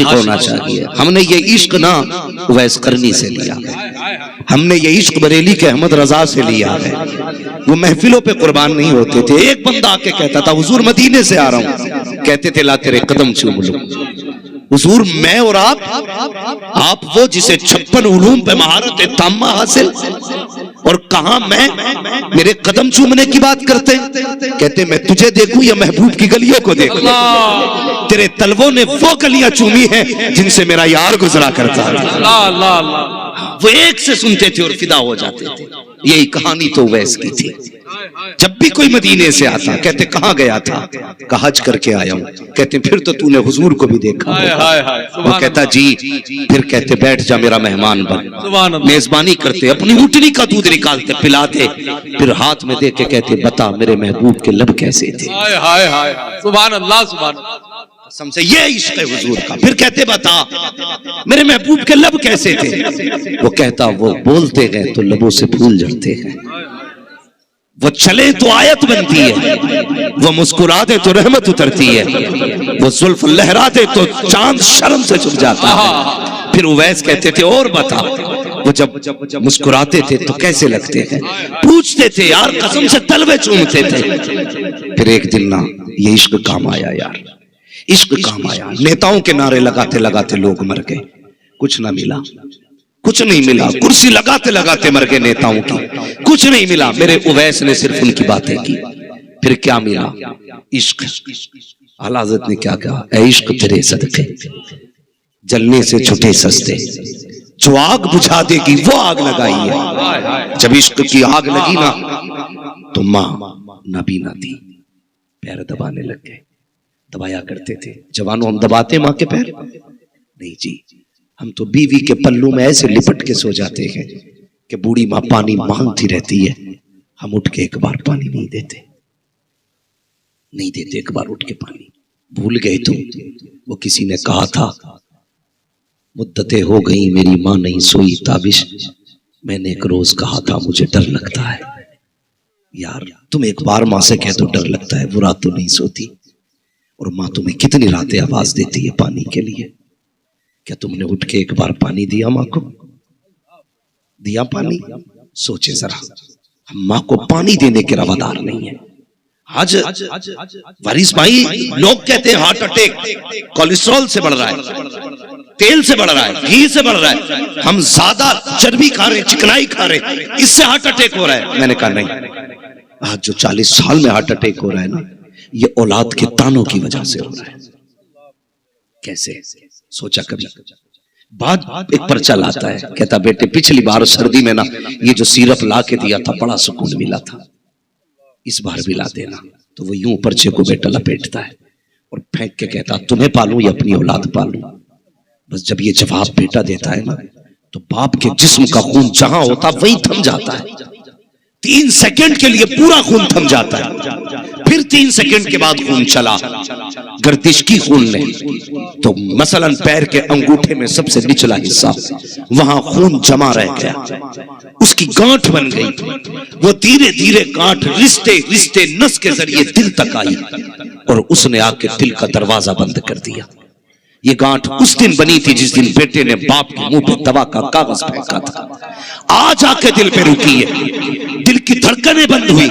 होना चाहिए। हमने ये इश्क ना उवैस करनी से लिया है, हमने ये इश्क बरेली के अहमद रजा से लिया है। वो महफिलों पे कुर्बान नहीं होते थे। एक बंदा आके कहता था हुजूर मदीने से आ रहा हूं, कहते थे ला तेरे कदम चूम लूं। हुजूर मैं और आप वो जिसे 56 उलूम पे महारत ताम्मा हासिल, और कहा मैं, मेरे कदम चूमने की बात करते हैं। कहते मैं तुझे देखूं या महबूब की गलियों को देखूं? तेरे तलवों ने वो गलियां चूमी हैं जिनसे मेरा यार गुजरा करता है। वो एक से सुनते थे और फिदा हो जाते थे। यही कहानी तो वैस की थी। जब भी कोई मदीने से आता कहते कहाँ गया था? कहा हज करके आया हूं। कहते फिर तो तूने हुजूर को भी देखा। वो कहता जी। फिर कहते बैठ जा मेरा मेहमान बन। मेजबानी करते, अपनी ऊँटनी का दूध निकालते पिलाते, फिर हाथ में दे के कहते बता मेरे महबूब के लब कैसे थे। सुभान अल्लाह, सुभान अल्लाह। कसम से ये इश्क है हुजूर का। फिर कहते बता मेरे महबूब के लब कैसे थे? वो कहता वो बोलते गए तो लबों से फूल झड़ते हैं, वो चले तो आयत बनती है, वो मुस्कुरा दे तो रहमत उतरती है, वो जुल्फ लहरा दे तो चांद शर्म से छुप जाता है। फिर उवैस कहते थे और बता वो जब मुस्कुराते थे तो कैसे लगते हैं? पूछते थे यार, कसम से तलवे चूमते थे। फिर एक दिन ना ये इश्क काम आया यार, इश्क काम आया। नेताओं के नारे लगाते लगाते लोग मर गए, कुछ ना मिला, कुछ नहीं मिला। कुर्सी लगाते लगाते मर गए नेताओं की, कुछ नहीं मिला। मेरे उवैस ने सिर्फ उनकी बातें की। फिर क्या मिला? इश्क। आला हज़रत ने क्या कहा? ऐ इश्क तेरे सदके जलने से छुटे सस्ते, जो आग बुझा देगी वो आग लगाई है। जब इश्क की आग लगी ना तो माँ नबीना थी, पैर दबाने लग गए। दबाया करते थे जवानों, हम दबाते माँ के पैर? नहीं जी, हम तो बीवी के पल्लू में ऐसे लिपट के सो जाते हैं कि बूढ़ी माँ पानी मांगती रहती है, हम उठ के एक बार पानी नहीं देते, नहीं देते एक बार उठ के पानी। भूल गए तो वो किसी ने कहा था मुद्दतें हो गई मेरी माँ नहीं सोई ताबिश, मैंने एक रोज कहा था मुझे डर लगता है। यार तुम एक बार माँ से कह तो डर लगता है, वो रात तो नहीं सोती, और माँ तुम्हें कितनी रातें आवाज देती है पानी के लिए। क्या तुमने उठ के एक बार पानी दिया माँ को? दिया पानी? सोचे जरा, हम माँ को पानी देने के रवादार नहीं है। आज वारिस भाई लोग कहते हैं हार्ट अटैक कोलेस्ट्रॉल से बढ़ रहा है, तेल से बढ़ रहा है, घी से बढ़ रहा है, हम ज्यादा चर्बी खा रहे हैं, चिकनाई खा रहे हैं, इससे हार्ट अटैक हो रहा है। मैंने कहा नहीं, आज जो 40 साल में हार्ट अटैक हो रहा है ना, ये औलाद के तानों की वजह से हो रहा है। कैसे? सोचा कभी? बाद एक पर्चा लाता है, कहता बेटे पिछली बार सर्दी में ना ये जो सिरप ला के दिया था बड़ा सुकून मिला था, इस बार भी ला देना। तो वो यूं पर्चे को बेटा लपेटता है और फेंक के कहता तुम्हें पालूं या अपनी औलाद पालूं? बस जब ये जवाब बेटा देता है ना तो बाप के जिस्म का खून जहां होता वहीं थम जाता है। 3 सेकंड के लिए पूरा खून थम जाता है, फिर 3 सेकंड के बाद खून चला, गर्दिश की खून ने तो मसलन पैर के अंगूठे में सबसे निचला हिस्सा, वहां खून जमा रह गया, उसकी गांठ बन गई। वो धीरे धीरे गांठ रिश्ते रिश्ते नस के जरिए दिल तक आई और उसने आके दिल का दरवाजा बंद कर दिया। ये गांठ उस दिन बनी थी जिस दिन बेटे ने बाप के मुंह पे दवा का कागज फेंका था। आज आके दिल पे रुकी है, दिल की धड़कनें बंद हुई।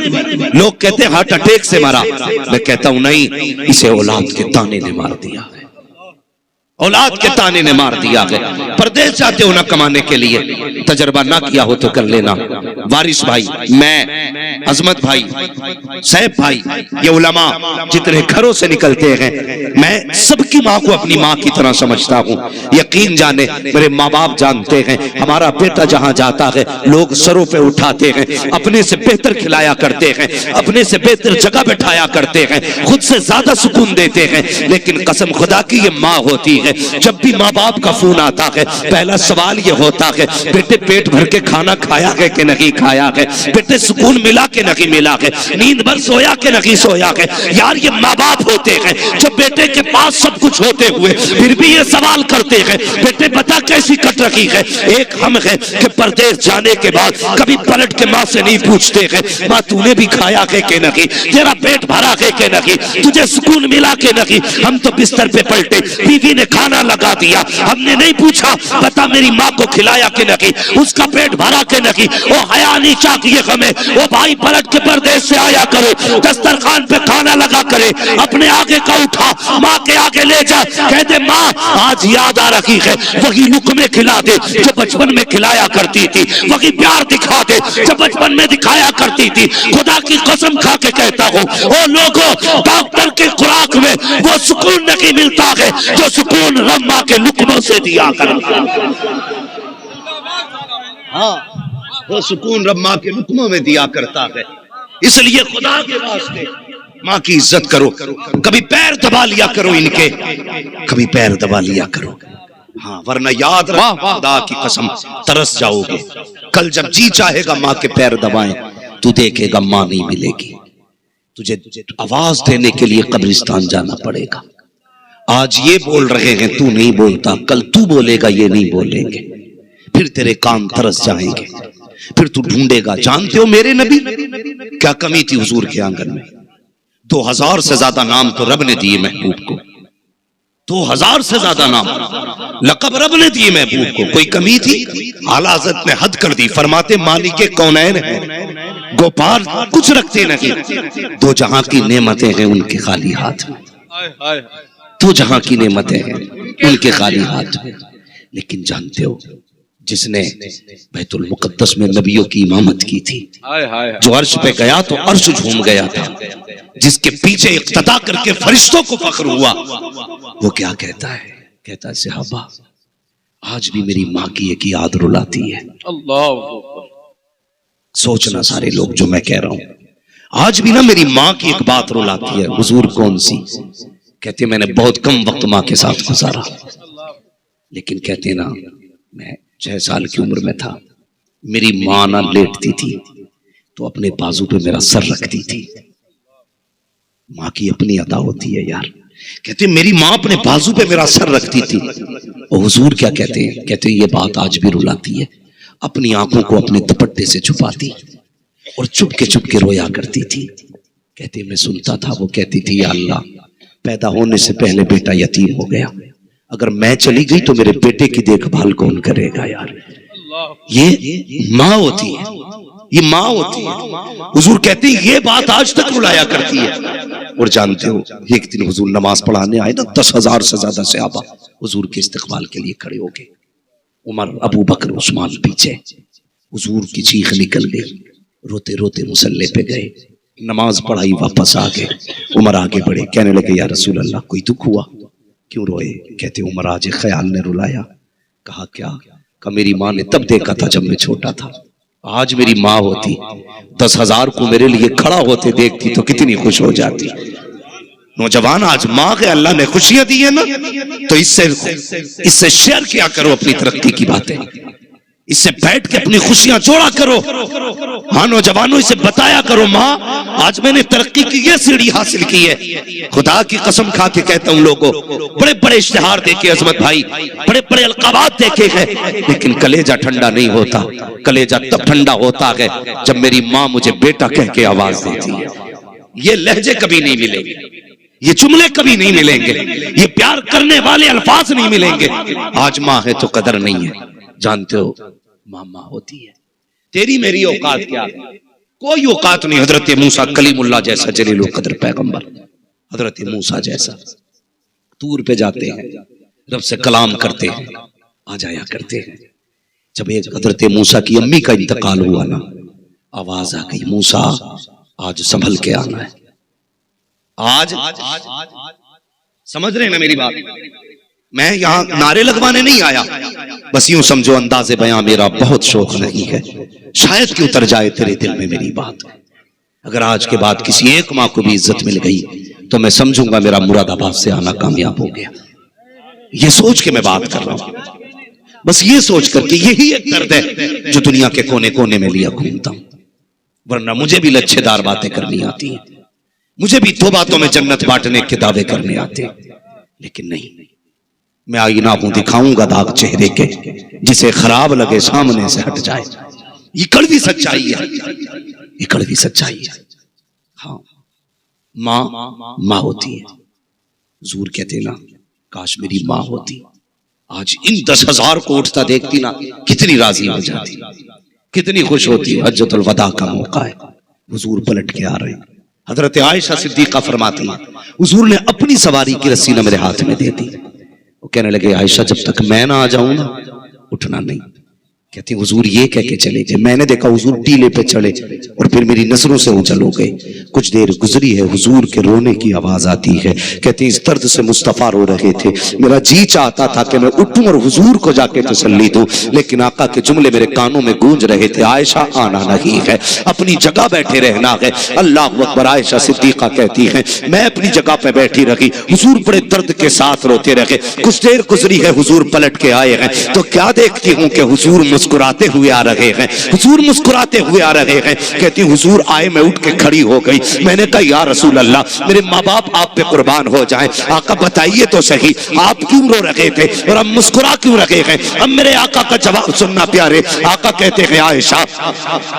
लोग कहते हैं हार्ट अटैक से मारा, मैं कहता हूं नहीं, इसे औलाद के ताने ने मार दिया है, औलाद के ताने ने मार दिया है। परदेश जाते हो ना कमाने के लिए, तजर्बा ना किया हो तो कर लेना। वारिस भाई, मैं, अजमत भाई, सैफ भाई, ये उलमा जितने घरों से निकलते हैं, मैं सबकी माँ को अपनी माँ की तरह समझता हूँ। यकीन जाने मेरे माँ बाप जानते हैं, हमारा बेटा जहाँ जाता है लोग सरों पे उठाते हैं, अपने से बेहतर खिलाया करते हैं, अपने से बेहतर जगह बैठाया करते हैं, खुद से ज्यादा सुकून देते हैं। लेकिन कसम खुदा की ये माँ होती है, जब भी माँ बाप का फोन आता है पहला सवाल ये होता है बेटे पेट भर के खाना खाया है कि नहीं खाया है, बेटे सुकून मिला के नहीं मिला है, नींद भर सोया के नहीं सोया है। यार ये माँ बाप होते हैं जो बेटे के पास सब कुछ होते हुए फिर भी ये सवाल करते हैं बेटे बता कैसी कट रही है। एक हम है कि परदेश जाने के बाद कभी पलट के माँ से नहीं पूछते हैं माँ तूने भी खाया है कि नहीं, तेरा पेट भरा है कि नहीं, तुझे सुकून मिला के नहीं। हम तो बिस्तर पे पलटे, बीवी ने खाना लगा दिया, हमने नहीं पूछा बता मेरी माँ को खिलाया कि नहीं, उसका पेट भरा के नहीं। वो हया नहीं चाहिए हमें, वो भाई पलट के परदेश से आया करो, दस्तरखान पे खाना लगा करे, अपने आगे का उठा माँ के आगे ले जा, कहते माँ आज याद आ रही है वही लुकमे खिला दे जो बचपन में खिलाया करती थी, वही प्यार दिखा दे जो बचपन में दिखाया करती थी। खुदा की कसम खा के कहता हूँ ओ लोगों डॉक्टर के खुराक में वो सुकून नहीं मिलता है जो सुकून रम्मा के लुकमों से दिया करता। हाँ वो सुकून रम्मा के लुकमों में दिया करता है। इसलिए खुदा के वास्ते माँ की इज्जत करो, कभी पैर दबा लिया करो इनके, कभी पैर दबा लिया करो। हाँ वरना याद रख खुदा की कसम तरस जाओगे। कल जब जी चाहेगा माँ के पैर दबाएं तू देखेगा माँ नहीं मिलेगी, तुझे आवाज देने के लिए कब्रिस्तान जाना पड़ेगा। आज ये बोल रहे हैं तू नहीं बोलता, कल तू बोलेगा ये नहीं बोलेंगे, फिर तेरे कान तरस जाएंगे, फिर तू ढूंढेगा। जानते हो मेरे नबी क्या कमी थी हुजूर के आंगन में? 2000 से ज्यादा नाम तो रब ने दिए महबूब को, 2000 से ज्यादा नाम लक़ब रब ने दिए महबूब को, कोई कमी थी? आला हज़रत ने हद कर दी, फरमाते मालिके कौनैन है गोपाल कुछ रखते नहीं, दो जहां की नेमतें हैं उनके खाली हाथ में, दो जहां की नेमतें हैं उनके खाली हाथ में। लेकिन जानते हो जिसने बैतुल मुक़द्दस में नबियों की इमामत की थी, जो अर्श पे गया तो अर्श झूम गया था, जिसके पीछे इक्तदा करके फरिश्तों को फख्र हुआ, वो क्या कहता है? कहता है सहाबा आज भी मेरी माँ की एक याद रुलाती है। अल्लाह सोचना सारे लोग जो मैं कह रहा हूं, आज भी ना मेरी माँ की एक बात रुलाती है। हुजूर कौन सी? कहते मैंने बहुत कम वक्त माँ के साथ गुजारा, लेकिन कहते ना मैं 6 साल की उम्र में था, मेरी माँ ना लेटती थी तो अपने बाजू पे मेरा सर रखती थी। माँ की अपनी अदा होती है यार। कहते मेरी माँ अपने बाजू पे मेरा सर रखती थी। और हुजूर क्या कहते हैं? कहते ये बात आज भी रुलाती है। अपनी आंखों को अपने दुपट्टे से छुपाती और चुप के रोया करती थी। कहते मैं सुनता था वो कहती थी या अल्लाह पैदा होने से पहले बेटा यतीम हो गया, अगर मैं चली गई तो मेरे बेटे की देखभाल कौन करेगा? यार ये माँ होती है, ये माँ होती है। हुजूर कहते हैं ये बात आज तक रुलाया करती है। और जानते हो एक दिन हुजूर नमाज पढ़ाने आए ना, 10,000 से ज्यादा सहाबा हुजूर के इस्तकबाल के लिए खड़े हो गए। उमर, अबू बकर, उस्मान पीछे। हुजूर की चीख निकल गई, रोते रोते मुसल्ले पे गए, नमाज पढ़ाई, वापस आ गए। उमर आगे बढ़े, कहने लगे या रसूल अल्लाह कोई दुख हुआ? क्यों रोए? कहते उमर आज ख्याल ने रुलाया। कहा क्या? कहा मेरी माँ ने तब देखा था जब मैं छोटा था, आज मेरी माँ होती 10,000 को मेरे लिए खड़ा होते देखती तो कितनी खुश हो जाती। नौजवान आज माँ के अल्लाह ने खुशियां दी है ना, तो इससे शेयर किया करो अपनी तरक्की की बातें, इससे बैठ के अपनी खुशियां जोड़ा करो। हाँ नौजवानों इसे बताया करो माँ आज मैंने तरक्की की ये सीढ़ी हासिल की है। खुदा की कसम खा के कहता हूं लोगों, बड़े बड़े इश्तिहार देखे अजमत भाई, बड़े बड़े अलकाबात देखे हैं, लेकिन कलेजा ठंडा नहीं होता। कलेजा तब ठंडा होता है जब मेरी माँ मुझे बेटा कह के आवाज देती है। ये लहजे कभी नहीं मिलेंगे, ये जुमले कभी नहीं मिलेंगे, ये प्यार करने वाले अल्फाज नहीं मिलेंगे। आज माँ है तो कदर नहीं है। जानते हो माँ होती है। तेरी मेरी औकात क्या है? कोई औकात नहीं। हजरत मूसा कलीमुल्लाह जैसा जलीलुल कद्र पैगंबर, हजरत मूसा जैसा तूर पे जाते हैं, रब से कलाम करते हैं, आ जाया करते हैं। जब एक हजरत मूसा की अम्मी का इंतकाल हुआ ना, आवाज आ गई मूसा आज संभल के आना है। आज समझ रहे हैं ना मेरी बात? मैं यहां नारे लगवाने नहीं आया, बस यूं समझो अंदाज़े बयां मेरा बहुत शौक नहीं है, शायद कि उतर जाए तेरे दिल में मेरी बात। अगर आज के बाद किसी एक माँ को भी इज्जत मिल गई तो मैं समझूंगा मेरा मुरादाबाद से आना कामयाब हो गया। ये सोच के मैं बात कर रहा हूं। बस ये सोच करके यही एक दर्द है जो दुनिया के कोने कोने में लिया घूमता हूं। वरना मुझे भी लच्छेदार बातें करनी आती हैं, मुझे भी दो बातों में जन्नत बांटने के दावे करने आते हैं, लेकिन नहीं, मैं आईना हूं, दिखाऊंगा दाग चेहरे के, जिसे खराब लगे सामने से हट जाए। ये कड़वी सच्चाई है, ये कड़वी सच्चाई है। हाँ, माँ होती है। हुजूर कहते ना, काश मेरी माँ होती, आज इन 10,000 को उठता देखती ना, कितनी राजी हो जाती, कितनी खुश होती। हज्जतुल वदा का मौका है, हुजूर पलट के आ रहे हैं। हजरत आयशा सिद्दीका फरमाती हैं, हुजूर ने अपनी सवारी की रस्सी ना मेरे हाथ में दे दी। वो कहने लगे, आयशा जब तक मैं ना आ जाऊं ना उठना नहीं। कहती हुजूर ये कह के चले गए। मैंने देखा हुजूर टीले पे चढ़े और फिर मेरी नजरों से ओझल हो गए। कुछ देर गुजरी है, हुजूर के रोने की आवाज आती है। कहती इस दर्द से मुस्तफा रो रहे थे, मेरा जी चाहता था कि मैं उठूं और हुजूर को जाके तसल्ली दूं, लेकिन आका के जुमले मेरे कानों में गूंज रहे थे, आयशा आना नहीं है, अपनी जगह बैठे रहना है। अल्लाह अकबर। आयशा सिद्दीका कहती है, मैं अपनी जगह पे बैठी रही, हुजूर बड़े दर्द के साथ रोते रहे। कुछ देर गुजरी है, हुजूर पलट के आए हैं, तो क्या देखती हूँ कि हुजूर मुस्कुराते हुए आ रहे हैं, हुजूर मुस्कुराते हुए आ रहे हैं। कहती हुजूर आए, मैं उठ के खड़ी हो गई। मैंने कहा या रसूल अल्लाह, मेरे माँ बाप आप पे कुर्बान हो जाएं, आका बताइए तो सही आप क्यों रो रहे थे और अब मुस्कुरा क्यों रहे हैं। अब मेरे आका का जवाब सुनना प्यारे। आका कहते हैं, आयशा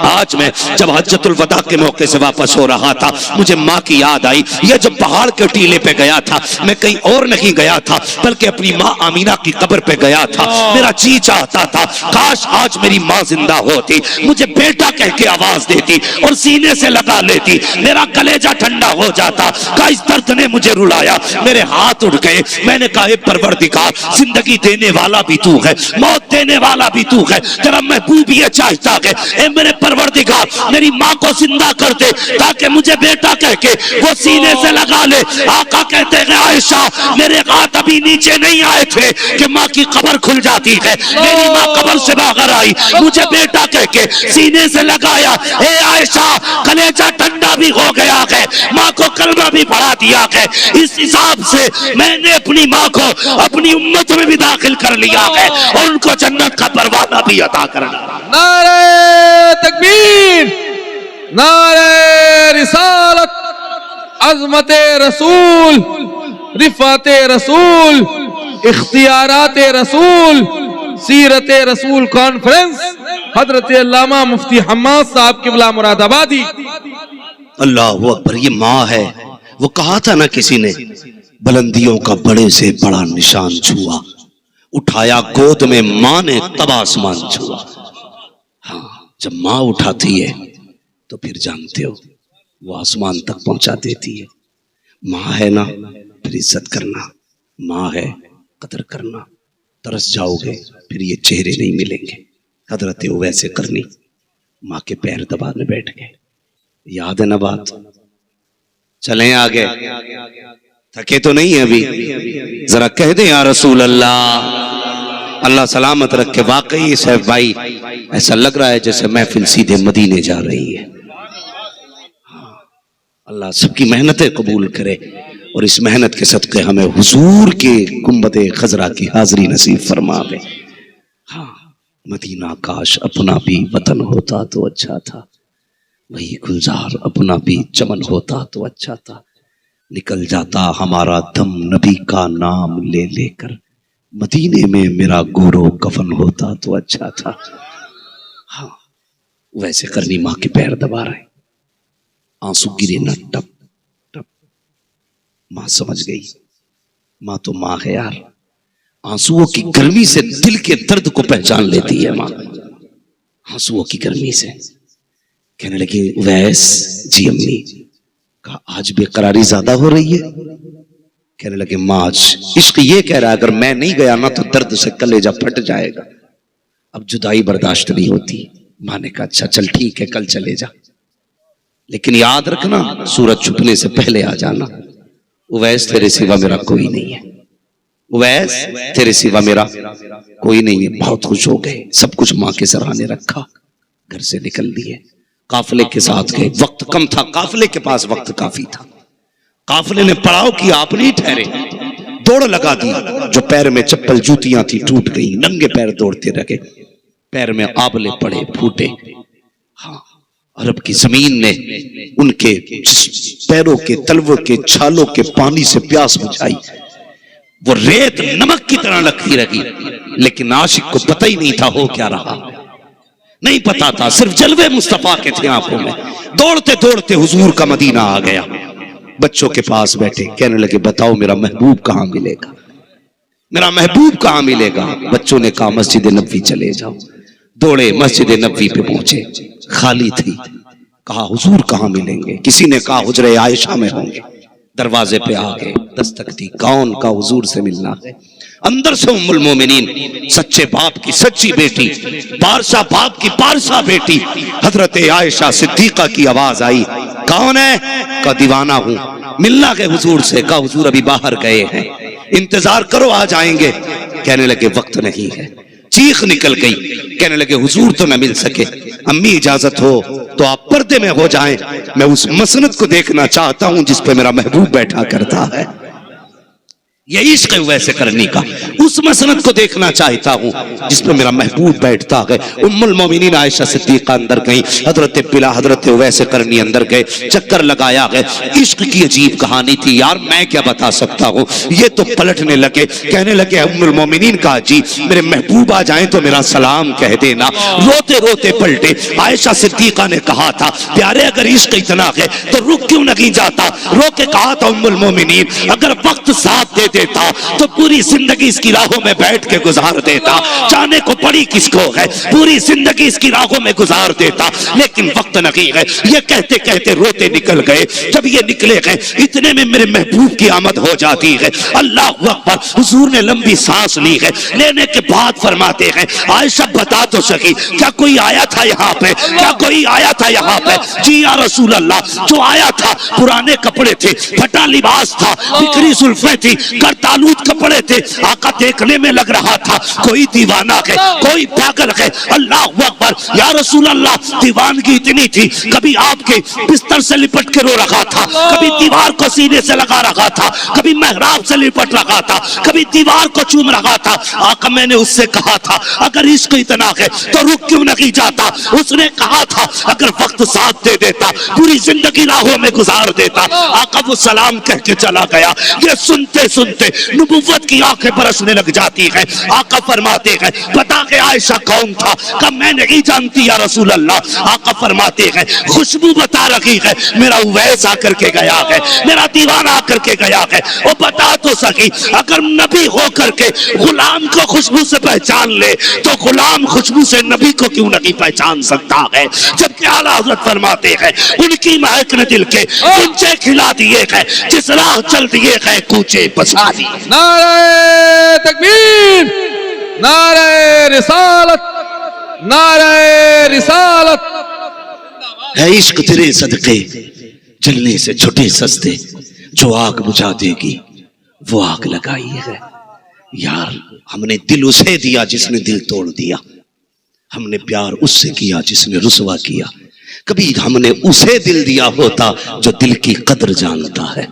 आज मैं जब हज्जतुल वदा के मौके से वापस हो रहा था, मुझे माँ की याद आई। यह जब पहाड़ के टीले पे गया था, मैं कहीं और नहीं गया था, बल्कि अपनी माँ आमीना की कब्र पे गया था। मेरा जी चाहता था काश आज मेरी माँ जिंदा होती, मुझे बेटा कह के आवाज देती और सीने से लगा लेती, मेरा कलेजा ठंडा हो जाता। का इस दर्द ने मुझे रुलाया, मेरे हाथ उठ गए। मैंने कहा परवरदिगार, जिंदगी देने वाला भी तू है, मौत देने वाला भी तू है, तेरा महबूब ये चाहता है ए मेरे परवरदिगार मेरी माँ को जिंदा कर दे ताकि मुझे बेटा कह के वो सीने से लगा ले। आका कहते हैं, आयशा मेरे हाथ अभी नीचे नहीं आए थे कि माँ की कब्र खुल जाती है। मेरी माँ कब्र से बाहर आई, मुझे बेटा कह के सीने से लगाया। ए आयशा कलेजा ठंडा भी हो गया है, माँ को कलमा भी पढ़ा दिया है। इस हिसाब से मैंने अपनी माँ को अपनी उम्मत में भी दाखिल कर लिया है और उनको जन्नत का परवाना भी अता करना। नारे तकबीर, नारे रिसालत, अज़मते रसूल, रिफाते रसूल, इख्तियारात रसूल, सीरत रसूल कॉन्फ्रेंस, हजरत अल्लामा मुफ्ती हम्माद साहब किबला मुरादाबादी। अल्लाह अकबर। ये माँ है, वो कहा था ना किसी ने, बुलंदियों का बड़े से बड़ा निशान छुआ, उठाया गोद में माँ ने तब आसमान छुआ। हाँ, जब माँ उठाती है तो फिर जानते हो वो आसमान तक पहुंचा देती है। माँ है ना, फिर इज्जत करना, माँ है कदर करना। तरस जाओगे फिर ये चेहरे नहीं मिलेंगे। हजरत वैसे करनी, माँ के पैर दबाने बैठ गए। याद है ना बात? चलें आगे, थके तो नहीं है अभी? जरा कह दे या रसूल अल्लाह, अल्लाह सलामत रखे। वाकई सैफ भाई ऐसा लग रहा है जैसे महफिल सीधे मदीने जा रही है। अल्लाह सबकी मेहनतें कबूल करे और इस मेहनत के सदक़े हमें हुजूर के गुंबदे खजरा की हाजिरी नसीब फरमावे। हाँ, मदीना काश अपना भी वतन होता तो अच्छा था, वही गुलजार अपना भी चमन होता तो अच्छा था। निकल जाता हमारा दम नबी का नाम ले लेकर, मदीने में मेरा गोरो कफन होता तो अच्छा था। हाँ, वैसे करनी। माँ के पैर दबा रहे, आंसू गिरे ना टप टप। माँ समझ गई, माँ तो माँ है यार। आंसुओं की गर्मी से दिल के दर्द को पहचान लेती है माँ, आंसुओं की गर्मी से। कहने लगी, वैस जी अम्मी, कहा आज बेकरारी ज्यादा हो रही है। कहने लगे, माँ आज इश्क ये कह रहा है अगर मैं नहीं गया ना तो दर्द से कलेजा फट जाएगा, अब जुदाई बर्दाश्त नहीं होती। माँ ने कहा, अच्छा चल ठीक है, कल चले जा, लेकिन याद रखना सूरज छुपने से पहले आ जाना। उवैस तेरे सिवा मेरा कोई नहीं है, उवैस तेरे सिवा मेरा कोई नहीं है। बहुत खुश हो गए, सब कुछ माँ के सराहने रखा, घर से निकल दिए, काफिले के साथ गए। वक्त कम था, काफिले के पास वक्त काफी था। काफिले ने पड़ाव किया, आप नहीं ठहरे, दौड़ लगा दी, जो पैर में चप्पल जूतियां थी टूट गई, नंगे पैर दौड़ते रहे, पैर में आबले पड़े फूटे। हाँ, अरब की जमीन ने उनके पैरों के तलवों के छालों के पानी से प्यास बुझाई। वो रेत नमक की तरह लगती रही, लेकिन आशिक को पता ही नहीं था हो क्या रहा, नहीं पता था, सिर्फ जलवे मुस्तफा के थे आंखों में। दौड़ते दौड़ते हुजूर का मदीना आ गया, बच्चों के पास बैठे, कहने लगे बताओ मेरा महबूब कहां मिलेगा, मेरा महबूब कहां मिलेगा। बच्चों ने कहा मस्जिद नबवी चले जाओ। दौड़े मस्जिद नबवी पे पहुंचे, खाली थी। कहा हुजूर कहां मिलेंगे, किसी ने कहा हुजरे आयशा में होंगे। दरवाजे पे आ गए, दस्तक दी, कौन का हुजूर से मिलना है। अंदर से उम्मुल मोमिनीन, सच्चे बाप की सच्ची बेटी, पारसा बाप की पारसा बेटी हजरत आयशा सिद्दीका की आवाज आई, कौन है? का दीवाना हूं, मिलना के हुजूर से। का हुजूर अभी बाहर गए हैं, इंतजार करो आ जाएंगे। कहने लगे वक्त नहीं है। चीख निकल गई, कहने लगे हुजूर तो न मिल सके, अम्मी इजाजत हो तो आप पर्दे में हो जाएं, मैं उस मसनद को देखना चाहता हूं जिस पे मेरा महबूब बैठा करता है। ये इश्क है वैसे करने का, उस मसनद को देखना चाहता हूं जिस पर मेरा महबूब बैठता है। उम्मुल मोमिनीन आयशा सिद्दीका अंदर गई, हजरत बिला हजरत वैसे करनी अंदर गए, चक्कर लगाया गया। इश्क की अजीब कहानी थी यार, मैं क्या बता सकता हूं। ये तो पलटने लगे, कहने लगे उम्मुल मोमिनीन का जी मेरे महबूब आ जाए तो मेरा सलाम कह देना। रोते रोते पलटे। आयशा सिद्दीका ने कहा था प्यारे अगर इश्क इतना है तो रुक क्यों नहीं जाता। रो के कहा था उम्मुल मोमिनीन अगर वक्त साथ दे देता तो पूरी जिंदगी इसकी राहों में बैठ के गुजार देता। जाने को पड़ी किसको है, पूरी जिंदगी इसकी राहों में गुजार देता, लेकिन वक्त नहीं है। ये कहते कहते रोते निकल गए। जब ये निकले गए इतने में मेरे महबूब की आमद हो जाती है। अल्लाह अकबर। हुजूर ने लंबी सांस ली है, लेने के बाद फरमाते हैं आयशा बता तो सकी क्या कोई आया था यहाँ पे, क्या कोई आया था यहाँ पे? जी या रसूल अल्लाह, जो आया था पुराने कपड़े थे, फटा लिबास था, बिखरी जुल्फें थी, करतालूद कपड़े थे। आका देखने में लग रहा था कोई दीवाना है, कोई पागल है। अल्लाह अकबर। या रसूल अल्लाह, दीवानगी इतनी थी कभी आपके बिस्तर से लिपट के रो रहा था, कभी दीवार को सीने से लगा रखा था, कभी मेहराब से लिपट रखा था, कभी दीवार को चूम रखा था। आका मैंने उससे कहा था अगर इश्क इतना है तो रुक क्यों नहीं जाता। उसने कहा था अगर वक्त साथ दे देता पूरी जिंदगी राहों में गुजार देता। आका वो सलाम कह के चला गया। ये सुनते सुनते नबुव्वत की आंखें बरसने लग जाती है। आका फरमाते हैं बता के आयशा कौन था? कब मैं नहीं जानती या रसूल अल्लाह। आका फरमाते हैं खुशबू बता रही है मेरा उवैस आकर के गया है, मेरा दीवाना आकर के गया है। वो बता तो सकी अगर नबी होकर के गुलाम को खुशबू से पहचान ले तो गुलाम खुशबू से नबी को क्यों नहीं पहचान सकता है। जबकि आला हज़रत फरमाते हैं उनकी महक ने दिल के कुंचे खिला दिए हैं, जिस राह चल दिए हैं कूचे बसा दिए। नारे तकबीर, नारे रिसालत, नारे रिसालत। है इश्क तेरे सदके जलने से छुटे सस्ते, जो आग बुझा देगी वो आग लगाई है। यार हमने दिल उसे दिया जिसने दिल तोड़ दिया, हमने प्यार उससे किया जिसने रुसवा किया। कभी हमने उसे दिल दिया होता जो दिल की कदर जानता है,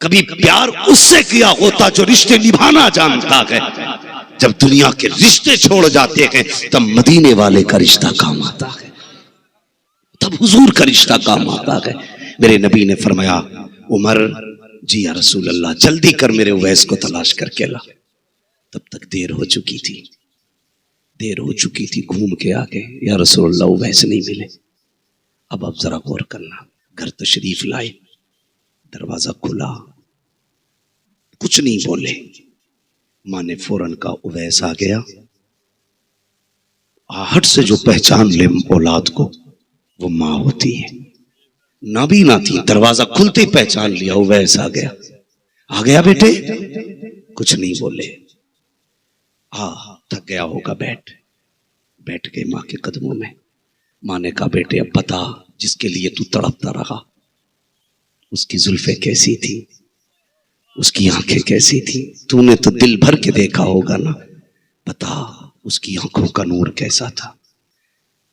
कभी प्यार उससे किया होता जो रिश्ते निभाना जानता है। जब दुनिया के रिश्ते छोड़ जाते हैं तब मदीने वाले का रिश्ता काम आता है, तब हुजूर का रिश्ता काम आता है। मेरे नबी ने फरमाया उमर जी या रसूल अल्लाह जल्दी कर मेरे उवैस को तलाश करके ला। तब तक देर हो चुकी थी, देर हो चुकी थी। घूम के आ गए, या रसूल अल्लाह उवैस नहीं मिले। अब आप जरा गौर करना, घर तशरीफ लाए, दरवाजा खुला, कुछ नहीं बोले। माँ ने फौरन का उवैस आ गया। आहट से जो पहचान ले औलाद को वो माँ होती है। नाबीना थी, दरवाजा खुलते ही पहचान लिया, उवैस आ गया। आ गया बेटे? कुछ नहीं बोले। थक गया होगा, बैठ गए माँ के कदमों में। माँ ने कहा बेटे अब बता जिसके लिए तू तड़पता रहा उसकी जुल्फें कैसी थी, उसकी आंखें कैसी थी, तूने तो दिल भर के देखा होगा ना, बता उसकी आंखों का नूर कैसा था।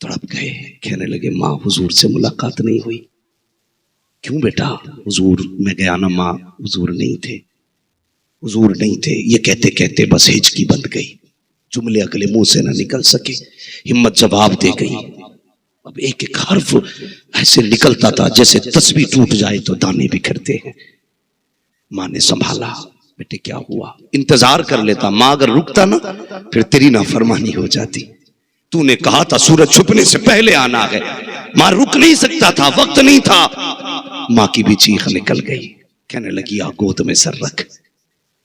तड़प गए, कहने लगे माँ हुजूर से मुलाकात नहीं हुई। क्यों बेटा? हुजूर मैं गया ना माँ, हुजूर नहीं थे। हुजूर नहीं थे। ये कहते कहते बस हिचकी बंद गई, जुमले अगले मुंह से ना निकल सके, हिम्मत जवाब दे गई। अब एक एक हर्फ ऐसे निकलता था जैसे तस्बीह टूट जाए तो दाने बिखरते हैं। माँ ने संभाला, बेटे क्या हुआ? इंतजार कर लेता, माँ अगर रुकता ना फिर तेरी नाफरमानी हो जाती। तूने कहा था सूरज छुपने से पहले आना है। माँ रुक नहीं सकता था, वक्त नहीं था। माँ की भी चीख निकल गई, कहने लगी आ गोद में सर रख।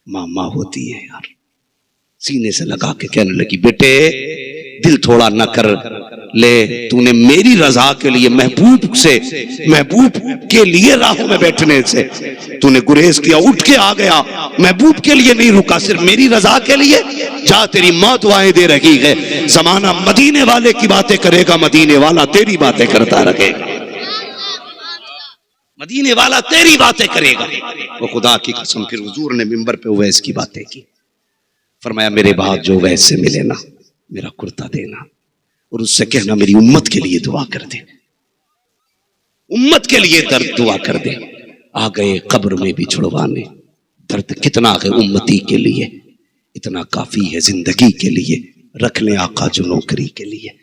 माँ माँ होती है यार, सीने से लगा के कहने लगी बेटे दिल थोड़ा न कर ले, तूने मेरी रजा के लिए महबूब के लिए राहों में बैठने से तूने गुरेज किया, उठ के आ गया। महबूब के लिए नहीं रुका, सिर्फ मेरी रजा के लिए। जा तेरी माँ दुआएं दे रही है। जमाना मदीने वाले की बातें करेगा, मदीने वाला तेरी बातें करता रहेगा। मदीने वाला तेरी बातें करेगा। वो खुदा की कसम, फिर हुजूर ने मिंबर पे उवैस की बातें की। फरमाया मेरे बाद जो उवैस से मिले ना, मेरा कुर्ता देना और उससे कहना मेरी उम्मत के लिए दुआ कर दे, उम्मत के लिए दर्द दुआ कर दे। आ गए कब्र में भी छुड़वाने, दर्द कितना है उम्मती के लिए, इतना काफी है जिंदगी के लिए। रख ले आका जो नौकरी के लिए।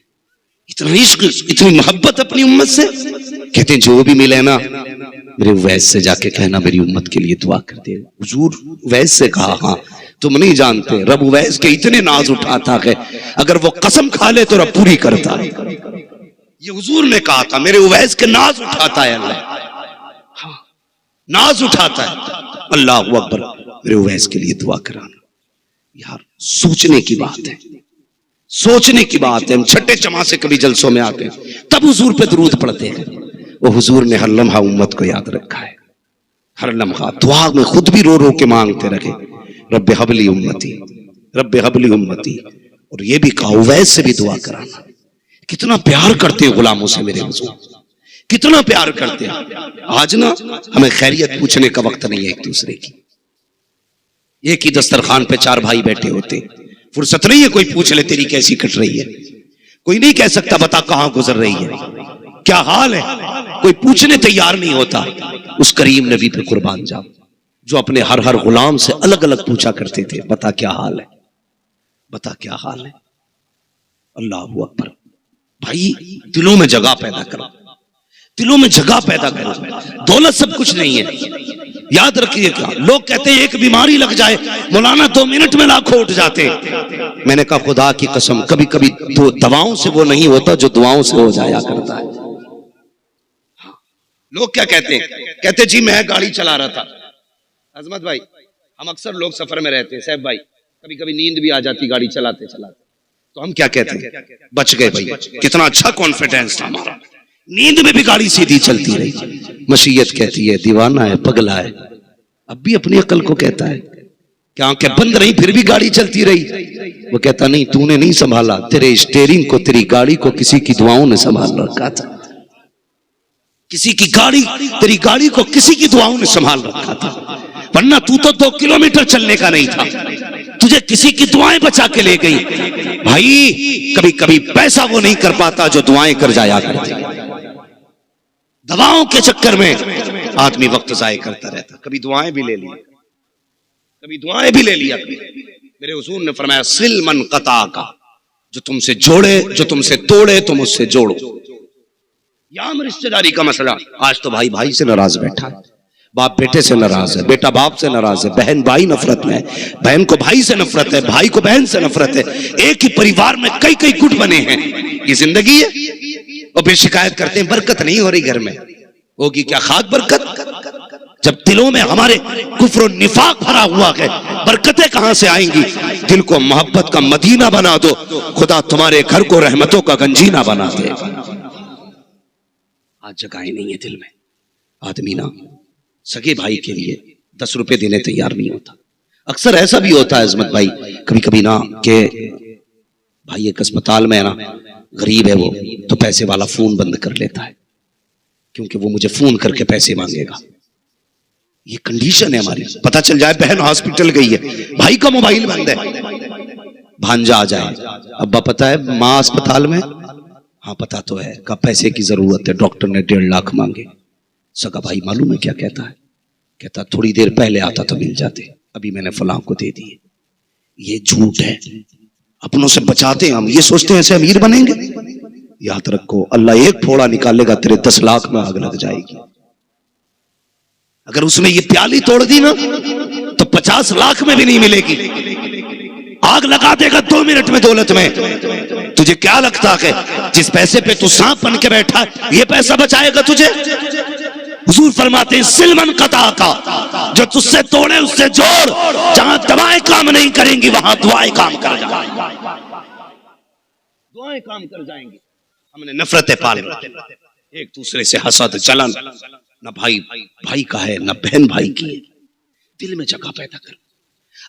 इतना इश्क, इतनी मोहब्बत अपनी उम्मत से। कहते हैं जो भी मिले ना मेरे उवैस से जाके कहना मेरी उम्मत के लिए दुआ कर दे। हुजूर उवैस से कहा हाँ तुम नहीं जानते, रब उवैस के इतने नाज उठाता है, अगर वो कसम खा ले तो रब पूरी करता है। ये हुजूर ने कहा था, मेरे उवैस के नाज उठाता है अल्लाह। हाँ, नाज उठाता है। अल्लाह अकबर, मेरे उवैस के लिए दुआ कराना। यार सोचने की बात है, सोचने की बात है। हम छठे चमा से कभी जलसों में आते हैं तब हुजूर पे दुरूद पढ़ते हैं। वो हुजूर ने हर लम्हा उम्मत को याद रखा है, हर लम्हा दुआ में खुद भी रो रो के मांगते रहे, रब्बे हबली उम्मती, रब्बे हबली उम्मती। और ये भी कहा उवैस से भी दुआ कराना। कितना प्यार करते हैं गुलामों से मेरे हुजूर, कितना प्यार करते हैं। आज ना हमें खैरियत पूछने का वक्त नहीं है एक दूसरे की। एक ही दस्तरखान पे चार भाई बैठे होते, फुर्सत नहीं है कोई पूछ ले तेरी कैसी कट रही है। कोई नहीं कह सकता बता कहां गुजर रही है, क्या हाल है, कोई पूछने तैयार नहीं होता। उस करीम नबी पे कुर्बान जाओ जो अपने हर हर गुलाम से अलग अलग पूछा करते थे, बता क्या हाल है, बता क्या हाल है। अल्लाह अकबर। भाई दिलों में जगह पैदा करो, दिलों में जगह पैदा करो। दौलत सब कुछ नहीं है, याद रखिएगा। लोग कहते हैं एक बीमारी लग जाए मौलाना 2 मिनट में लाखों उठ जाते। मैंने कहा खुदा की कसम कभी कभी तो दवाओं से वो नहीं होता जो दुआओं से हो जाया करता है। लोग क्या कहते हैं, कहते जी मैं गाड़ी चला रहा था। अजमत भाई हम अक्सर लोग सफर में रहते हैं, साहब भाई कभी कभी नींद भी आ जाती गाड़ी चलाते चलाते, तो हम क्या कहते हैं, बच गए भाई, कितना अच्छा कॉन्फिडेंस था हमारा, नींद में भी गाड़ी सीधी चलती रही। मशीयत कहती है दीवाना है, पगला है। अब भी अपनी अकल को कहता है कि आंखें बंद रही फिर भी गाड़ी चलती रही। वो कहता नहीं तूने नहीं संभाला, तेरे स्टीयरिंग को, तेरी गाड़ी को किसी की दुआओं ने संभाल रखा था। किसी की गाड़ी, तेरी गाड़ी को किसी की दुआओं ने संभाल रखा था, वरना तू तो 2 किलोमीटर चलने का नहीं था, तुझे किसी की दुआएं बचा के ले गई। भाई कभी कभी पैसा वो नहीं कर पाता जो दुआएं कर जाया करते। दवाओं के चक्कर में आदमी वक्त जाया करता रहता। कभी दुआएं भी ले लिया, कभी दुआएं भी ले लिया। मेरे हुजूर ने फरमाया सिल मन कता का, जो तुमसे जोड़े, जो तुमसे तोड़े तुम उससे जोड़ो। याम रिश्तेदारी का मसला, आज तो भाई भाई से नाराज बैठा है, बाप बेटे से नाराज है, बेटा बाप से नाराज है, बहन भाई नफरत में है, बहन को भाई से नफरत है, भाई को बहन से नफरत है। एक ही परिवार में कई कई गुट बने हैं। ये जिंदगी है। और फिर शिकायत करते हैं बरकत नहीं हो रही घर में। होगी क्या खाक बरकत, जब दिलों में हमारे कुफ्र और निफाक भरा हुआ है, बरकतें कहां से आएंगी। दिल को मोहब्बत का मदीना बना दो, खुदा तुम्हारे घर को रहमतों का गंजीना बना दे। आज जगह नहीं है दिल में। आदमी ना सगे भाई के लिए 10 रुपए देने तैयार नहीं होता। अक्सर ऐसा भी होता है अजमत भाई, कभी कभी ना कि भाई एक अस्पताल में है ना, गरीब है वो, तो पैसे वाला फोन बंद कर लेता है क्योंकि वो मुझे फोन करके पैसे मांगेगा। ये कंडीशन है हमारी। पता चल जाए बहन हॉस्पिटल गई है, भाई का मोबाइल बंद है, भांजा आ जाए, अब्बा पता है माँ अस्पताल में, हाँ पता तो है, का पैसे की जरूरत है, डॉक्टर ने 1.5 लाख मांगे। सगा भाई मालूम है क्या कहता है, कहता थोड़ी देर पहले आता तो मिल जाते, अभी मैंने फलां को दे दिए। ये झूठ है, अपनों से बचाते हैं हम, ये सोचते हैं ऐसे अमीर बनेंगे। याद रखो, अल्लाह एक फोड़ा निकालेगा, तेरे 10 लाख में आग लग जाएगी। अगर उसने ये प्याली तोड़ दी ना तो 50 लाख में भी नहीं मिलेगी। आग लगा देगा 2 मिनट में दौलत में। तुझे क्या लगता है जिस पैसे पे तू सांप बन के बैठा ये पैसा बचाएगा तुझे? हुजूर फरमाते हैं सिलमन कता का, जो तुझसे तोड़े उससे जोड़। जहां दवाएं काम नहीं करेंगी वहां दुआएं काम कर जाएंगी। दुआएं काम कर जाएंगी। हमने नफरतें पाले, एक दूसरे से हसद जलन, न भाई भाई का है न बहन भाई की है। दिल में जगह पैदा कर।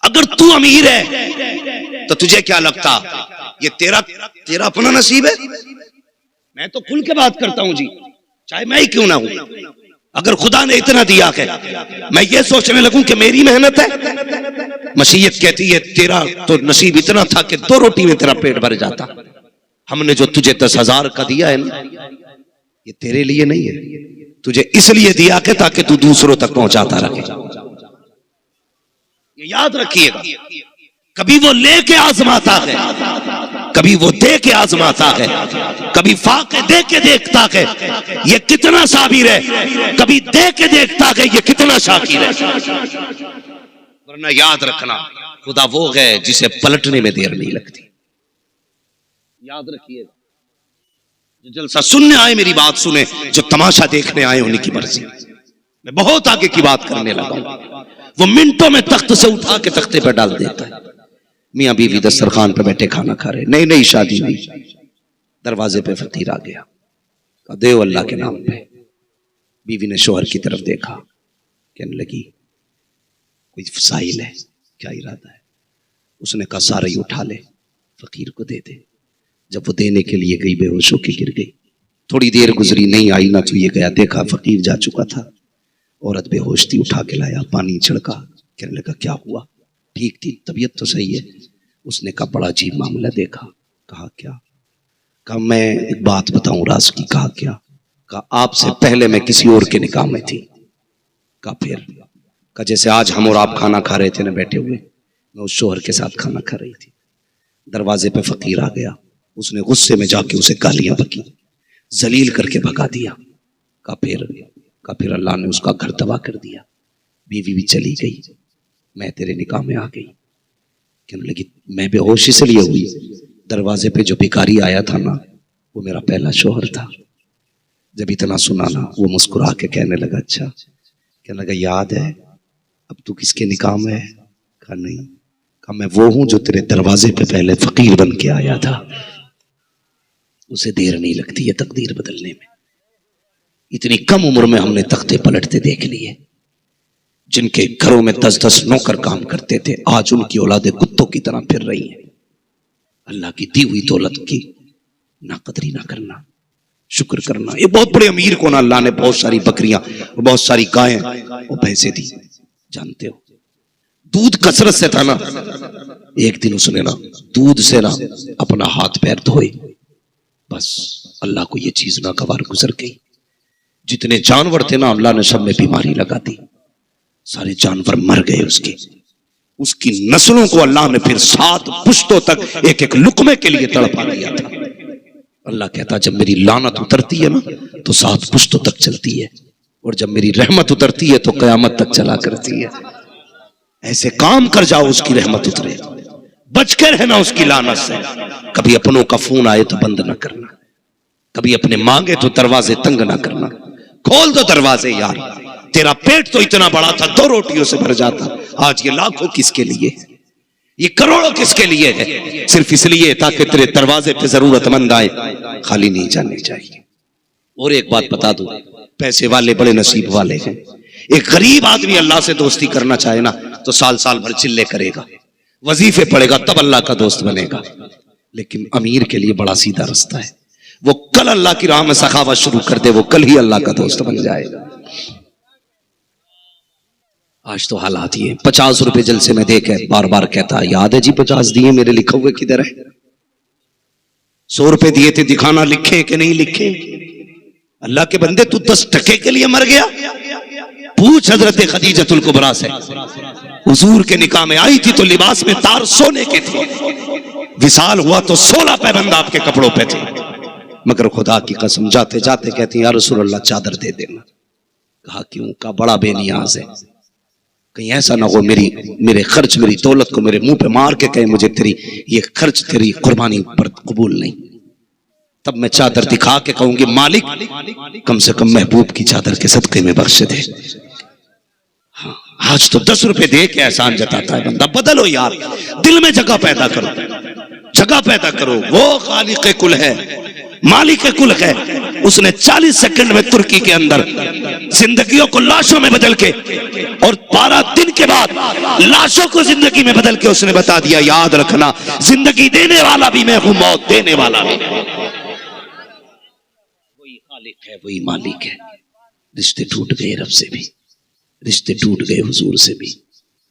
अगर तू अमीर है तो तुझे क्या लगता ये तेरा अपना नसीब है? मैं तो खुल के बात करता हूं जी, चाहे मैं ही क्यों ना हूं। अगर खुदा ने इतना दिया है, मैं ये सोचने लगूं कि मेरी मेहनत है। मसीहत कहती है तेरा तो नसीब इतना था कि 2 रोटी में तेरा पेट भर जाता। हमने जो तुझे 10,000 का दिया है ना, ये तेरे लिए नहीं है, तुझे इसलिए दिया कि ताकि तू दूसरों तक पहुंचाता रहे। ये याद रखिएगा। कभी वो लेके आजमाता है, कभी वो दे के आजमाता है, कभी फाके दे के देखता है ये कितना साबिर है, कभी दे के देखता है ये कितना शाकिर है। वरना याद रखना, खुदा वो है जिसे पलटने में देर नहीं लगती। याद रखिएगा। जो जलसा सुनने आए मेरी बात सुने, जो तमाशा देखने आए उन्हीं की मर्जी। मैं बहुत आगे की बात करने लगा हूं। वो मिनटों में तख्त से उठा के तख्ते पर डाल देता है। मियां बीवी दस्तरखान पर बैठे खाना खा रहे, नई नई शादी हुई। दरवाजे पे फकीर आ गया, कहा देव अल्लाह के नाम पे। बीवी ने शोहर की तरफ देखा, कहने लगी कोई साइल है, क्या इरादा है? उसने कहा सारा ही उठा ले, फकीर को दे दे। जब वो देने के लिए गई बेहोश होकर गिर गई। थोड़ी देर गुजरी, नहीं आई ना तो ये गया, देखा फकीर जा चुका था। औरत बेहोश थी, उठा के लाया, पानी छिड़का। कहने लगा क्या हुआ? ठीक थी, तबीयत तो सही है। उसने कहा बड़ा अजीब मामला देखा। कहा क्या? कहा मैं एक बात बताऊं राज की। कहा क्या? कहा आपसे पहले मैं किसी और के निकाह में थी। कहा फिर? कहा जैसे आज हम और आप खाना खा रहे थे ना बैठे हुए, मैं उस शोहर के साथ खाना खा रही थी। दरवाजे पे फकीर आ गया, उसने गुस्से में जाके उसे गालियां बकी, जलील करके भगा दिया। कहा फिर अल्लाह ने उसका घर तबाह कर दिया। बीवी भी चली गई, मैं तेरे निकाह में आ गई। कहने लगी मैं बेहोश इसलिए हुई, दरवाजे पे जो भिखारी आया था ना वो मेरा पहला शोहर था। जब इतना सुना ना वो मुस्कुरा के कहने लगा अच्छा। कहने लगा याद है अब तू किसके निकाह में है? कहा नहीं। कहा मैं वो हूं जो तेरे दरवाजे पे पहले फकीर बन के आया था। उसे देर नहीं लगती है तकदीर बदलने में। इतनी कम उम्र में हमने तख्ते पलटते देख लिए। जिनके घरों में 10-10 नौकर काम करते थे, आज उनकी औलादे कुत्तों की तरह फिर रही हैं। अल्लाह की दी हुई दौलत की ना कदरी ना करना, शुक्र करना। ये बहुत बड़े अमीर को ना अल्लाह ने बहुत सारी बकरियां, बहुत सारी गायें और भैंसे दी। जानते हो दूध कसरत से था ना, एक दिन उसने ना दूध से ना अपना हाथ पैर धोए, बस अल्लाह को ये चीज नागवार गुजर गई। जितने जानवर थे ना अल्लाह ने सब में बीमारी लगा दी, सारे जानवर मर गए। उसकी नस्लों को अल्लाह ने फिर 7 पुश्तों तक एक एक लुकमे के लिए तड़पा दिया था। अल्लाह कहता जब मेरी लानत उतरती है ना तो 7 पुश्तों तक चलती है, और जब मेरी रहमत उतरती है तो कयामत तक चला करती है। ऐसे काम कर जाओ उसकी रहमत उतरे, बच के रहना उसकी लानत से। कभी अपनों का फोन आए तो बंद ना करना, कभी अपने मांगे तो दरवाजे तंग ना करना। खोल दो दरवाजे यार, तेरा पेट तो इतना बड़ा था 2 रोटियों से भर जाता, आज ये लाखों किसके लिए, ये करोड़ों किसके लिए है? सिर्फ इसलिए ताकि तेरे दरवाजे पे जरूरतमंद आए, खाली नहीं जाने चाहिए। और एक बात बता दूं, पैसे वाले बड़े नसीब वाले हैं। एक गरीब आदमी अल्लाह से दोस्ती करना चाहे ना तो साल साल भर चिल्ले करेगा, वजीफे पड़ेगा, तब अल्लाह का दोस्त बनेगा। लेकिन अमीर के लिए बड़ा सीधा रास्ता है, वो कल अल्लाह की राह में सखावत शुरू कर दे, वो कल ही अल्लाह का दोस्त बन जाएगा। आज तो हालात ये 50 रुपए जलसे में देखे, बार बार कहता याद है जी 50 दिए, मेरे लिखे हुए किधर है? 100 रुपए दिए थे, दिखाना लिखे कि नहीं लिखे? अल्लाह के बंदे तू 10 टके के लिए मर गया? पूछ हजरत खदीजतुल कुबरा से, हुजूर के निकाह में आई थी तो लिबास में तार सोने के थे, विसाल हुआ तो 16 पैबंद आपके कपड़ों पे थे। मगर खुदा की कसम जाते जाते कहती या रसूल अल्लाह चादर दे देना। कहा क्यों? का बड़ा बेनियाज है, कहीं ऐसा ना हो मेरे खर्च मेरी दौलत को मेरे मुंह पे मार के कहे मुझे तेरी ये खर्च तेरी कुर्बानी पर कबूल नहीं। तब मैं चादर दिखा के कहूंगी मालिक कम से कम महबूब की चादर के सदके में बख्श दे। हाँ, आज तो 10 रुपए दे के एहसान जताता है बंदा। बदलो यार, दिल में जगह पैदा करो, जगह पैदा करो। वो खालिक कुल है, मालिक कुल है। उसने 40 सेकंड में तुर्की के अंदर जिंदगियों को लाशों में बदल के और 12 दिन के बाद लाशों को जिंदगी में बदल के उसने बता दिया याद रखना जिंदगी देने वाला भी मैं हूं, मौत देने वाला भी। वही खालिक है, वही मालिक है। रिश्ते टूट गए रब से भी, रिश्ते टूट गए हुजूर से भी।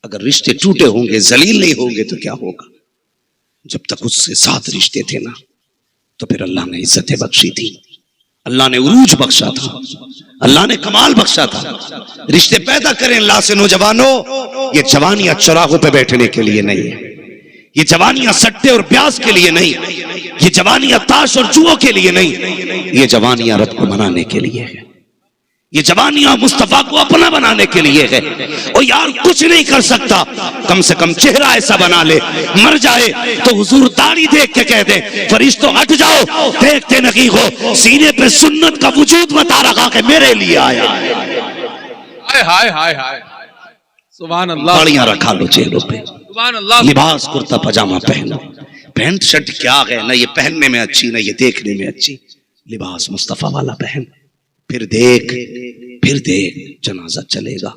अगर रिश्ते टूटे होंगे, जलील नहीं होंगे तो क्या होगा? जब तक उसके साथ रिश्ते थे ना तो फिर अल्लाह ने इज्जतें बख्शी थी, अल्लाह ने उरूज बख्शा था, अल्लाह ने कमाल बख्शा था। रिश्ते पैदा करें अल्लाह से नौजवानों। ये जवानियां चौराहों पे बैठने के लिए नहीं है, ये जवानियां सट्टे और ब्यास के लिए नहीं, ये जवानियां ताश और जुओं के लिए नहीं, ये जवानियां रब को मनाने के लिए है, ये जवानियां मुस्तफा को अपना बनाने के लिए है। और यार कुछ नहीं कर सकता, कम से कम चेहरा ऐसा बना ले, मर जाए तो हुजूर दाढ़ी देख के कह दे फरिश्तों हट जाओ, देखते नहीं हो सीने पे सुन्नत का वजूद बता रखा कि मेरे लिए आया। हाय हाय हाय हाय, सुभान अल्लाह। दाढ़ियां रखा लो चेहरों पे, सुभान अल्लाह। लिबास कुर्ता पजामा पहनो, पैंट शर्ट क्या है ना ये पहनने में अच्छी ना ये देखने में अच्छी, लिबास मुस्तफा वाला पहन। फिर देख जनाजा चलेगा,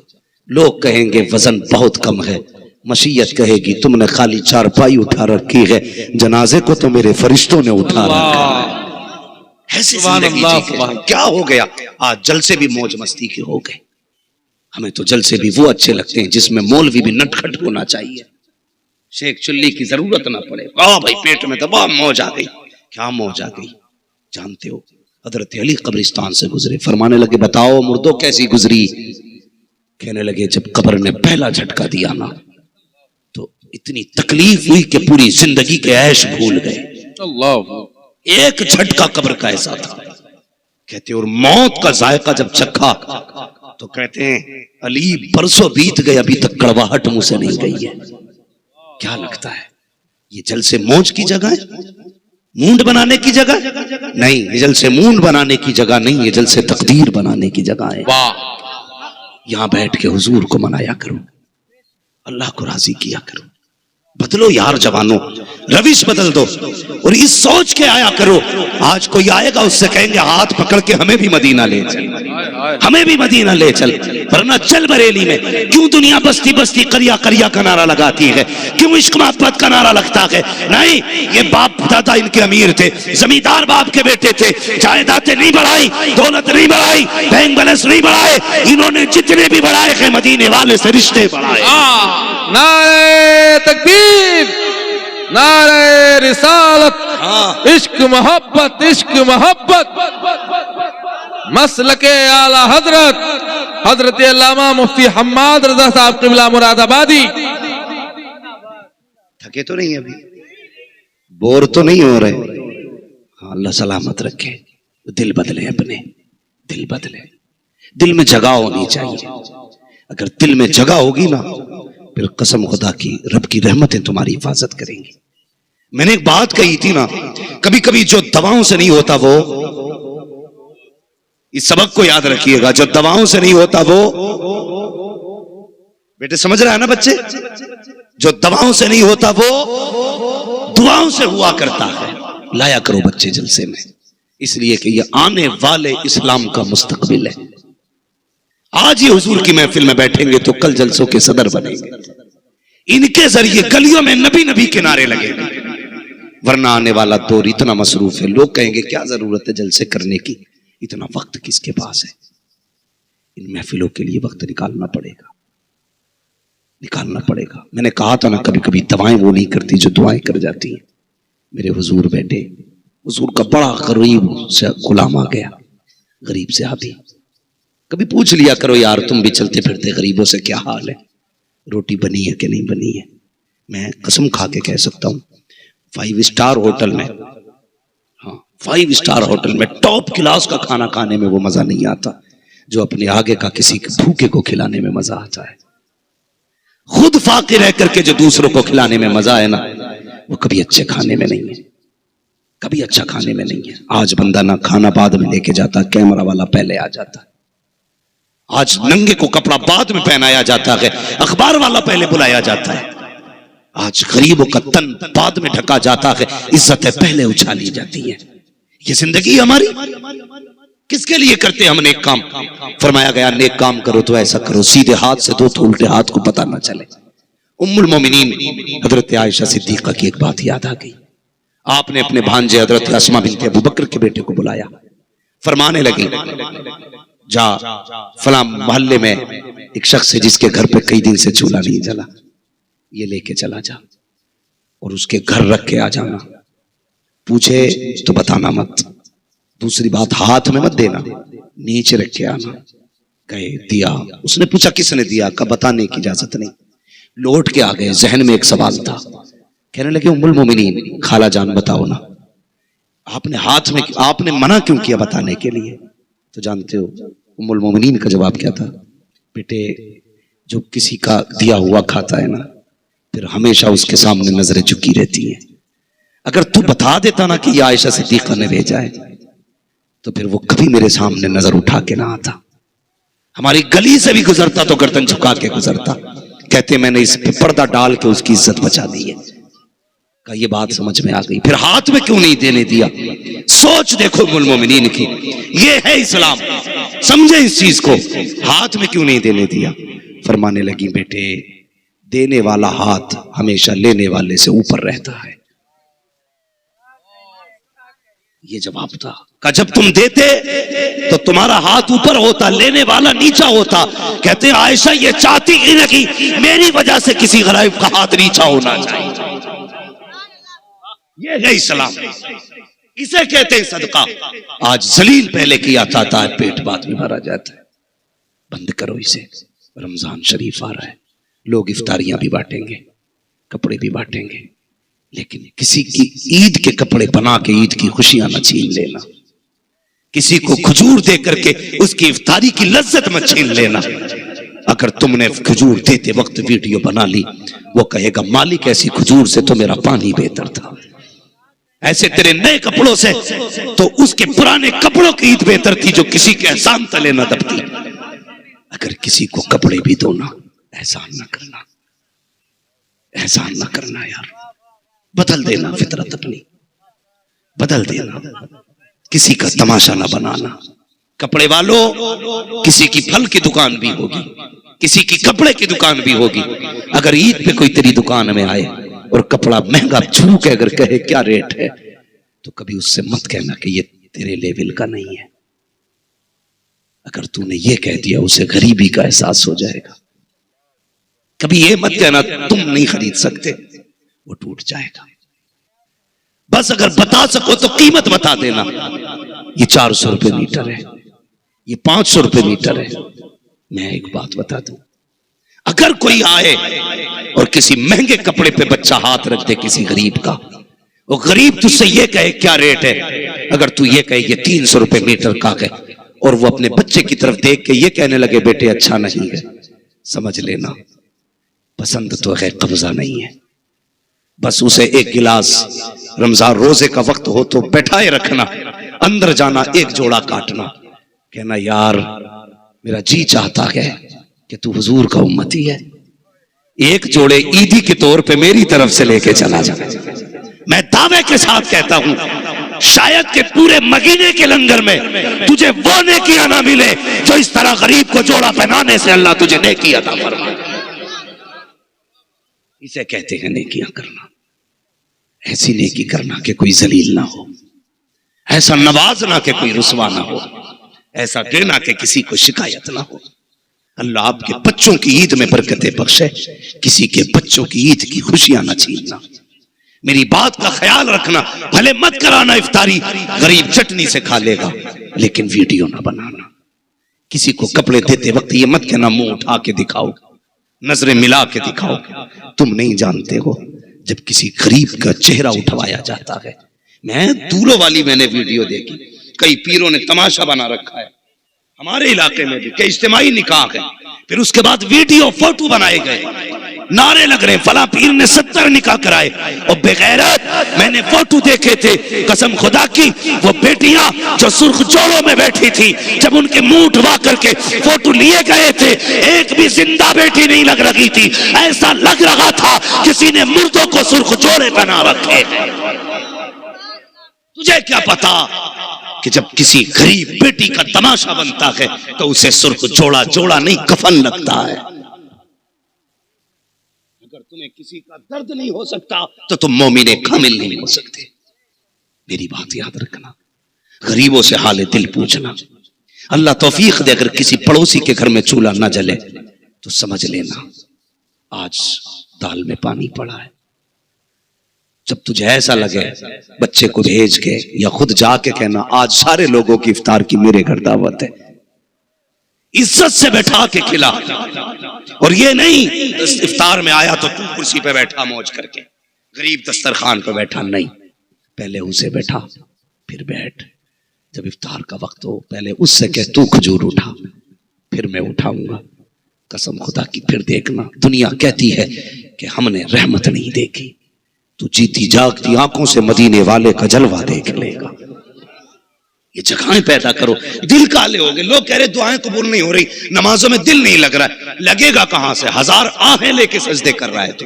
लोग कहेंगे वजन बहुत कम है, मशीयत कहेगी तुमने खाली चारपाई उठा रखी है, जनाजे को तो मेरे फरिश्तों ने उठा रखा है। ऐसी जिंदगी जी क्या हो गया? आज जलसे भी मौज मस्ती के हो गए। हमें तो जलसे भी वो अच्छे लगते हैं जिसमें मौलवी भी नटखट होना चाहिए, शेख चुल्ली की जरूरत ना पड़े। वाह भाई पेट में तो बहुत मौज आ गई। क्या मौज आ गई? जानते हो हजरत अली कब्रिस्तान से गुजरे, फरमाने लगे बताओ मुर्दों कैसी गुजरी? कहने लगे जब कब्र ने पहला झटका दिया ना तो इतनी तकलीफ हुई कि पूरी जिंदगी के ऐश भूल गए। अल्लाह, एक झटका कब्र का ऐसा था। कहते और मौत का जायका जब चखा तो कहते हैं अली बरसों बीत गए अभी तक कड़वाहट मुंह से नहीं गई है। क्या लगता है ये जल से मौज की जगह है, मूंड बनाने की जगह नहीं? ये जल से मूंड बनाने की जगह नहीं, ये जल से तकदीर बनाने की जगह है। यहां बैठ के हुजूर को मनाया करो, अल्लाह को राजी किया करो। बदलो यार जवानों, रविश बदल दो और इस सोच के आया करो। आज कोई आएगा उससे कहेंगे हाथ पकड़ के हमें भी मदीना ले चल, हमें भी मदीना ले चल, वरना चल बरेली में। क्यों दुनिया बस्ती बस्ती करिया करिया का नारा लगाती है? क्यों इश्क मोहब्बत का नारा लगता है? नहीं, ये बाप दादा इनके अमीर थे, जमींदार बाप के बेटे थे, जायदादें नहीं बढ़ाई, दौलत नहीं बढ़ाई, बैंक बैलेंस नहीं बढ़ाए, इन्होंने जितने भी बढ़ाए हैं मदीने वाले से रिश्ते बढ़ाए। नारे तकबीर, नारे रिसालत, इश्क मोहब्बत, इश्क मोहब्बत। मसलके आला हजरत हजरत अल्लामा मुफ्ती हम्माद रज़ा साहब क़िबला मुरादाबादी। थके तो नहीं अभी, बोर तो नहीं हो रहे? हाँ, अल्लाह सलामत रखे। दिल बदले, अपने दिल बदले, दिल में जगह होनी चाहिए। अगर दिल में जगह होगी ना फिर कसम खुदा की रब की रहमतें तुम्हारी हिफाजत करेंगी। मैंने एक बात कही थी ना, कभी कभी जो दवाओं से नहीं होता वो, इस सबक को याद रखिएगा, जो दवाओं से नहीं होता वो, बेटे समझ रहा है ना बच्चे, जो दवाओं से नहीं होता वो दुआओं से हुआ करता है। लाया करो बच्चे जलसे में, इसलिए कि ये आने वाले इस्लाम का मुस्तकबिल है। आज ये हुजूर की महफिल में बैठेंगे तो कल जलसों के सदर बनेंगे। इनके जरिए गलियों में नबी नबी के नारे लगेंगे, वरना आने वाला दौर इतना मसरूफ है, लोग कहेंगे क्या जरूरत है जलसे करने की, इतना वक्त किसके पास है? इन महफिलों के लिए वक्त निकालना पड़ेगा, निकालना पड़ेगा। मैंने कहा था ना कभी कभी दवाएं वो नहीं करती जो दुआएं कर जाती हैं। मेरे हुजूर बैठे, हुजूर का बड़ा गरीब से गुलाम आ गया, गरीब से आदि। कभी पूछ लिया करो यार तुम भी चलते फिरते गरीबों से क्या हाल है? रोटी बनी है कि नहीं बनी है। मैं कसम खा के कह सकता हूं 5 स्टार होटल में, हाँ 5 स्टार होटल में टॉप क्लास का खाना खाने में वो मजा नहीं आता जो अपने आगे का किसी भूखे को खिलाने में मजा आता है। खुद फाकिर रह करके जो दूसरों को खिलाने में मजा है ना, वो कभी अच्छे खाने में नहीं है, कभी अच्छा खाने में नहीं है। आज बंदा ना खाना बाद में लेके जाता, कैमरा वाला पहले आ जाता है। आज नंगे को कपड़ा बाद में पहनाया जाता है, अखबार वाला पहले बुलाया जाता है। आज गरीबों का तन बाद में ढका जाता है, इज्जतें पहले उछाली जाती है। ये जिंदगी हमारी किसके लिए करते हम नेक काम? फरमाया गया नेक काम करो तो ऐसा करो सीधे हाथ से दो तो उल्टे हाथ को पता ना चले। उम्मुल मोमिनीन हजरत आयशा सिद्दीका की एक बात याद आ गई। आपने अपने भांजे हजरत अस्मा बिनते अबू बकर के बेटे को बुलाया, फरमाने लगी जा फला मोहल्ले में एक शख्स है जिसके घर पे कई दिन से चूल्हा नहीं जला, ये लेके चला जा और उसके घर रख के आ जाना, पूछे तो बताना मत, दूसरी बात हाथ में मत देना, नीचे रख के आना। गए, दिया, उसने पूछा किसने दिया, कब बताने की इजाजत नहीं। लौट के आ गए, जहन में एक सवाल था, कहने लगे उम्मुल मोमिनीन खाला जान बताओ ना, आपने हाथ में, आपने मना क्यों किया बताने के लिए? तो जानते हो उम्मुल मोमिनीन का जवाब क्या था? बेटे जो किसी का दिया हुआ खाता है ना, फिर हमेशा उसके सामने नजरें झुकी रहती हैं। अगर तू बता देता ना कि ये आयशा सिद्दीका ने भेजा है, तो फिर वो कभी मेरे सामने नजर उठा के ना आता। हमारी गली से भी गुजरता तो गर्दन झुका के गुजरता। कहते मैंने इस पे पर्दा डाल के उसकी इज्जत बचा दी है। का ये बात समझ में आ गई। फिर हाथ में क्यों नहीं देने दिया? सोच देखो उम्मुल मोमिनीन की, ये है इस्लाम, समझे इस चीज को। हाथ में क्यों नहीं देने दिया? फरमाने लगी बेटे देने वाला हाथ हमेशा लेने वाले से ऊपर रहता है। ये जवाब था का जब तुम देते तो तुम्हारा हाथ ऊपर होता, लेने वाला नीचा होता। कहते आयशा ये चाहती ही नहीं मेरी वजह से किसी गरीब का हाथ नीचा होना चाहिए। ये है इस्लाम, इसे कहते हैं सदका। आज जलील पहले किया जाता है, पेट बाद में भरा जाता है। बंद करो इसे। रमजान शरीफ आ रहा है, लोग इफ्तारियां भी बांटेंगे, कपड़े भी बांटेंगे, लेकिन किसी की ईद के कपड़े बना के ईद की खुशियां न छीन लेना। किसी को खजूर दे करके उसकी इफ्तारी की लज्जत मत छीन लेना। अगर तुमने खजूर देते वक्त वीडियो बना ली, वो कहेगा मालिक ऐसी खजूर से तो मेरा पानी बेहतर था। ऐसे तेरे नए कपड़ों से तो उसके पुराने कपड़ों की ईद बेहतर थी जो किसी के एहसान तले न दबती। अगर किसी को कपड़े भी दो ना, एहसान न करना, एहसान न करना यार। बदल देना फितरत अपनी, बदल देना। किसी का तमाशा ना बनाना। कपड़े वालों किसी की फल की दुकान भी होगी, किसी की कपड़े की दुकान भी होगी। अगर ईद पे कोई तेरी दुकान में आए और कपड़ा महंगा छू के अगर कहे क्या रेट है, तो कभी उससे मत कहना कि ये तेरे लेवल का नहीं है। अगर तूने ये कह दिया उसे गरीबी का एहसास हो जाएगा। कभी ये मत कहना तुम नहीं खरीद सकते, वो टूट जाएगा। बस अगर बता सको तो कीमत बता देना, ये 400 रुपए मीटर है, ये 500 रुपए मीटर है। मैं एक बात बता दूं, अगर कोई आए और किसी महंगे कपड़े पे बच्चा हाथ रख दे किसी गरीब का, वो गरीब तुझसे ये कहे क्या रेट है, अगर तू ये कहे ये 300 रुपए मीटर का है, और वो अपने बच्चे की तरफ देख के ये कहने लगे बेटे अच्छा नहीं है, समझ लेना पसंद तो है, कब्जा नहीं है। बस उसे एक गिलास रमजान रोजे का वक्त हो तो बैठाए रखना, अंदर जाना, एक जोड़ा काटना, कहना यार मेरा जी चाहता है कि तू हुजूर का उम्मती है, एक जोड़े ईदी के तौर पे मेरी तरफ से लेके चला जा। मैं दावे के साथ कहता हूं शायद के पूरे महीने के लंगर में तुझे वो नेकियां ना मिले जो इस तरह गरीब को जोड़ा पहनाने से अल्लाह तुझे नेकी अता फरमाए। इसे कहते हैं नेकियां करना। ऐसी नेकी करना कि कोई जलील ना हो, ऐसा नवाजना कि कोई रुसवा ना हो, ऐसा देना कि किसी को शिकायत ना हो। अल्लाह आपके बच्चों की ईद में बरकतें बख्शे, किसी के बच्चों की ईद की खुशियां ना छीनना। मेरी बात का ख्याल रखना, भले मत कराना इफ्तारी, गरीब चटनी से खा लेगा, लेकिन वीडियो ना बनाना। किसी को कपड़े देते वक्त ये मत कहना मुंह उठा के दिखाओ, नजरें मिला के दिखाओ। तुम नहीं जानते हो जब किसी गरीब का चेहरा उठवाया जाता है। मैं दूरों वाली मैंने वीडियो देखी, कई पीरों ने तमाशा बना रखा है, हमारे इलाके में भी कई इज्तिमाई निकाह है, फिर उसके बाद वीडियो फोटो बनाए गए, नारे लग रहे फला पीर ने 70 निकाह कराए। और बेगैरत मैंने फोटो देखे थे, कसम खुदा की, वो बेटियां जो सुर्ख जोड़ों में बैठी थी, जब उनके मुंह उठवा करके फोटो लिए गए थे, एक भी जिंदा बेटी नहीं लग रही थी। ऐसा लग रहा था किसी ने मुर्दों को सुर्ख जोड़े बना रखे। तुझे क्या पता कि जब किसी गरीब बेटी का तमाशा बनता है तो उसे सुर्ख जोड़ा जोड़ा नहीं कफन लगता है। अगर तुम्हें किसी का दर्द नहीं हो सकता तो तुम मोमिने कामिल नहीं हो सकते। मेरी बात याद रखना, गरीबों से हाल दिल पूछना। अल्लाह तौफीक दे अगर किसी पड़ोसी के घर में चूल्हा ना जले तो समझ लेना आज दाल में पानी पड़ा है। जब तुझे ऐसा लगे बच्चे को भेज के या खुद जाके कहना आज सारे लोगों की इफ्तार की मेरे घर दावत है, इज्जत से बैठा के खिला। और ये नहीं इफ्तार में आया तो तू कुर्सी पे बैठा मौज करके, गरीब दस्तरखान पे बैठा, नहीं, पहले उसे बैठा फिर बैठ। जब इफ्तार का वक्त हो पहले उससे कह तू खजूर उठा, फिर मैं उठाऊंगा। कसम खुदा की फिर देखना, दुनिया कहती है कि हमने रहमत नहीं देखी, तू जीती जागती आंखों से मदीने वाले का जलवा देख लेगा। ये जगहें पैदा करो, दिल काले हो गए। लोग कह रहे दुआएं कबूल नहीं हो रही, नमाजों में दिल नहीं लग रहा है। लगेगा कहां से? 1000 आहें लेके सजदे कर रहा है तू,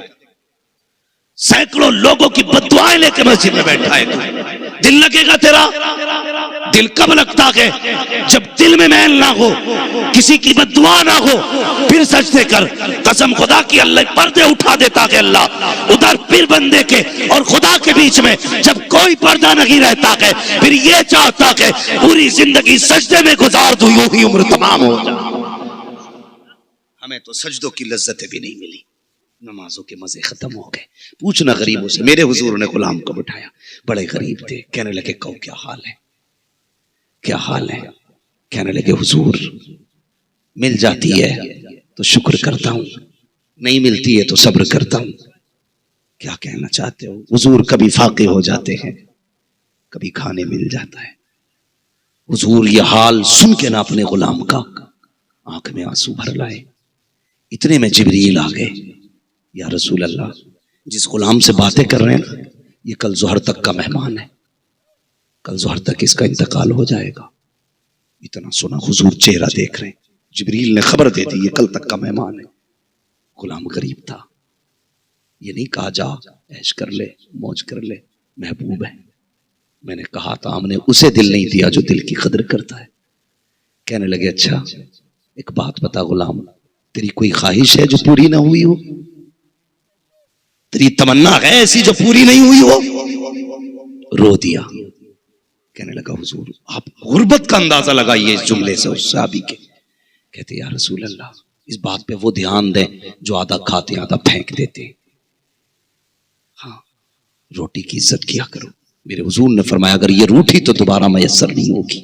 सैकड़ों लोगों की बद्दुआएं लेके मस्जिद में बैठा है तू, दिल लगेगा तेरा? दिल कब लगता है? जब दिल में मैल ना हो, किसी की बद्दुआ ना हो, फिर सजदे कर। कसम खुदा की अल्लाह पर्दे उठा देता है अल्लाह उधर फिर बंदे के और खुदा के बीच में जब कोई पर्दा नहीं रहता है, फिर ये चाहता है पूरी जिंदगी सजदे में गुजार दूं, यूं ही उम्र तमाम हो जाए। हमें तो सजदों की लज्जतें भी नहीं मिली, नमाजों के मजे खत्म हो गए। पूछना गरीबों से। मेरे हुजूर ने गुलाम को बिठाया, बड़े गरीब थे, कहने लगे कहो क्या हाल है, क्या हाल है? कहने लगे हुजूर मिल जाती है तो शुक्र करता हूं, नहीं मिलती है तो सब्र करता हूं। क्या कहना चाहते हो हुजूर? कभी फाके हो जाते हैं, कभी खाने मिल जाता है। हुजूर ये हाल सुन के ना अपने गुलाम का आंख में आंसू भर लाए। इतने में जिब्रील आ गए, या रसूल अल्लाह, जिस गुलाम से बातें कर रहे हैं ये कल जोहर तक का मेहमान है, कल जोहर तक इसका इंतकाल हो जाएगा। इतना सुना, हुजूर चेहरा देख रहे हैं, जिब्रील ने खबर दे दी ये कल तक का मेहमान है। गुलाम गरीब था, ये नहीं कहा जा ऐश कर ले, मौज कर ले, महबूब है। मैंने कहा था हमने उसे दिल नहीं दिया जो दिल की कदर करता है। कहने लगे अच्छा एक बात बता गुलाम, तेरी कोई ख्वाहिश है जो पूरी ना हुई हो? तेरी तमन्ना है ऐसी जो पूरी नहीं हुई हो? रो दिया। कहने लगा हुजूर आप गुर्बत का अंदाजा लगाइए इस जुमले से उस सहाबी के। कहते या रसूल अल्लाह इस बात पे वो ध्यान दें जो आधा खाते आधा फेंक देते। हाँ, रोटी की इज्जत किया करो। मेरे हुजूर ने फरमाया अगर ये रूठी तो दोबारा मैसर नहीं होगी,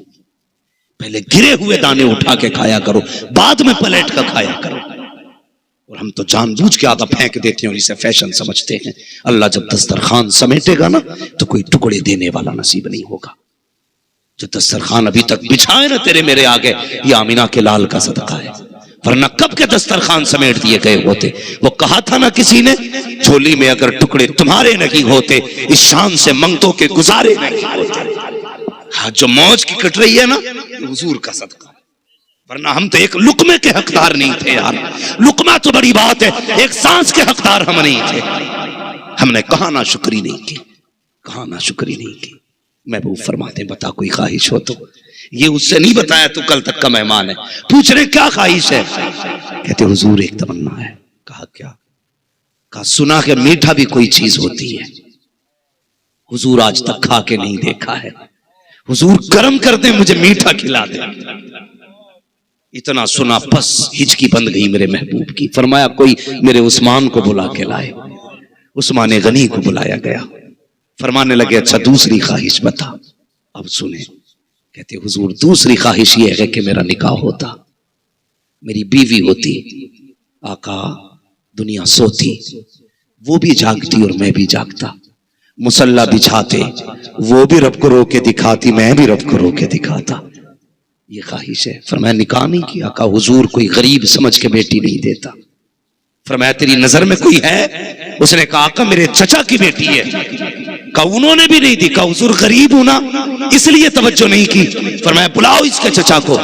पहले गिरे हुए दाने उठा के खाया करो, बाद में पलट कर खाया करो। और हम तो जानबूझ के आधा फेंक देते हैं और इसे फैशन समझते हैं। अल्लाह जब दस्तरखान समेटेगा ना तो कोई टुकड़े देने वाला नसीब नहीं होगा। जो दस्तरखान अभी तक बिछाए ना तेरे मेरे आगे, ये आमिना के लाल का सदका है, वरना कब के दस्तरखान समेट दिए गए होते। वो कहा था ना किसी ने, झोली में अगर टुकड़े तुम्हारे नहीं होते इस शान से मंगतों के गुजारे नहीं होते। हाँ, जो मौज की कट रही है ना हुजूर का सदका, वरना हम तो एक लुकमे के हकदार नहीं थे यार। लुकमा तो बड़ी बात है, एक सांस के हकदार हम नहीं थे। हमने कहा ना शुक्री नहीं की, कहा ना शुक्री नहीं की। महबूब फरमाते बता कोई ख्वाहिश हो तो। ये उससे नहीं बताया तू कल तक का मेहमान है, पूछ रहे क्या ख्वाहिश है? कहते हुजूर एक तमन्ना है। कहा क्या? कहा सुना के मीठा भी कोई चीज होती है, हुजूर आज तक खा के नहीं देखा है, हुजूर करम कर दे मुझे मीठा खिला दे। इतना सुना बस हिचकी बंद गई मेरे महबूब की। फरमाया कोई मेरे उस्मान को बुला के लाए। उस्मान गनी को बुलाया गया। फरमाने लगे अच्छा दूसरी ख्वाहिश बता। अब सुने, कहते हुजूर दूसरी ख्वाहिश ये है कि मेरा निकाह होता, मेरी बीवी होती। आका दुनिया सोती, वो भी जागती और मैं भी जागता। मुसल्ला बिछाते, वो भी रब को रो के दिखाती, मैं भी रब को रो के दिखाता। ये ख्वाहिश है। फरमाया निकाह नहीं किया, कहा हुजूर कोई गरीब समझ के बेटी नहीं देता। फरमाया तेरी नजर में कोई है? उसने कहा आका मेरे चचा की बेटी है। कहा उन्होंने भी नहीं दी। कहा हुजूर गरीब हूं ना इसलिए तवज्जो नहीं की। फरमाया बुलाओ इसके चचा को।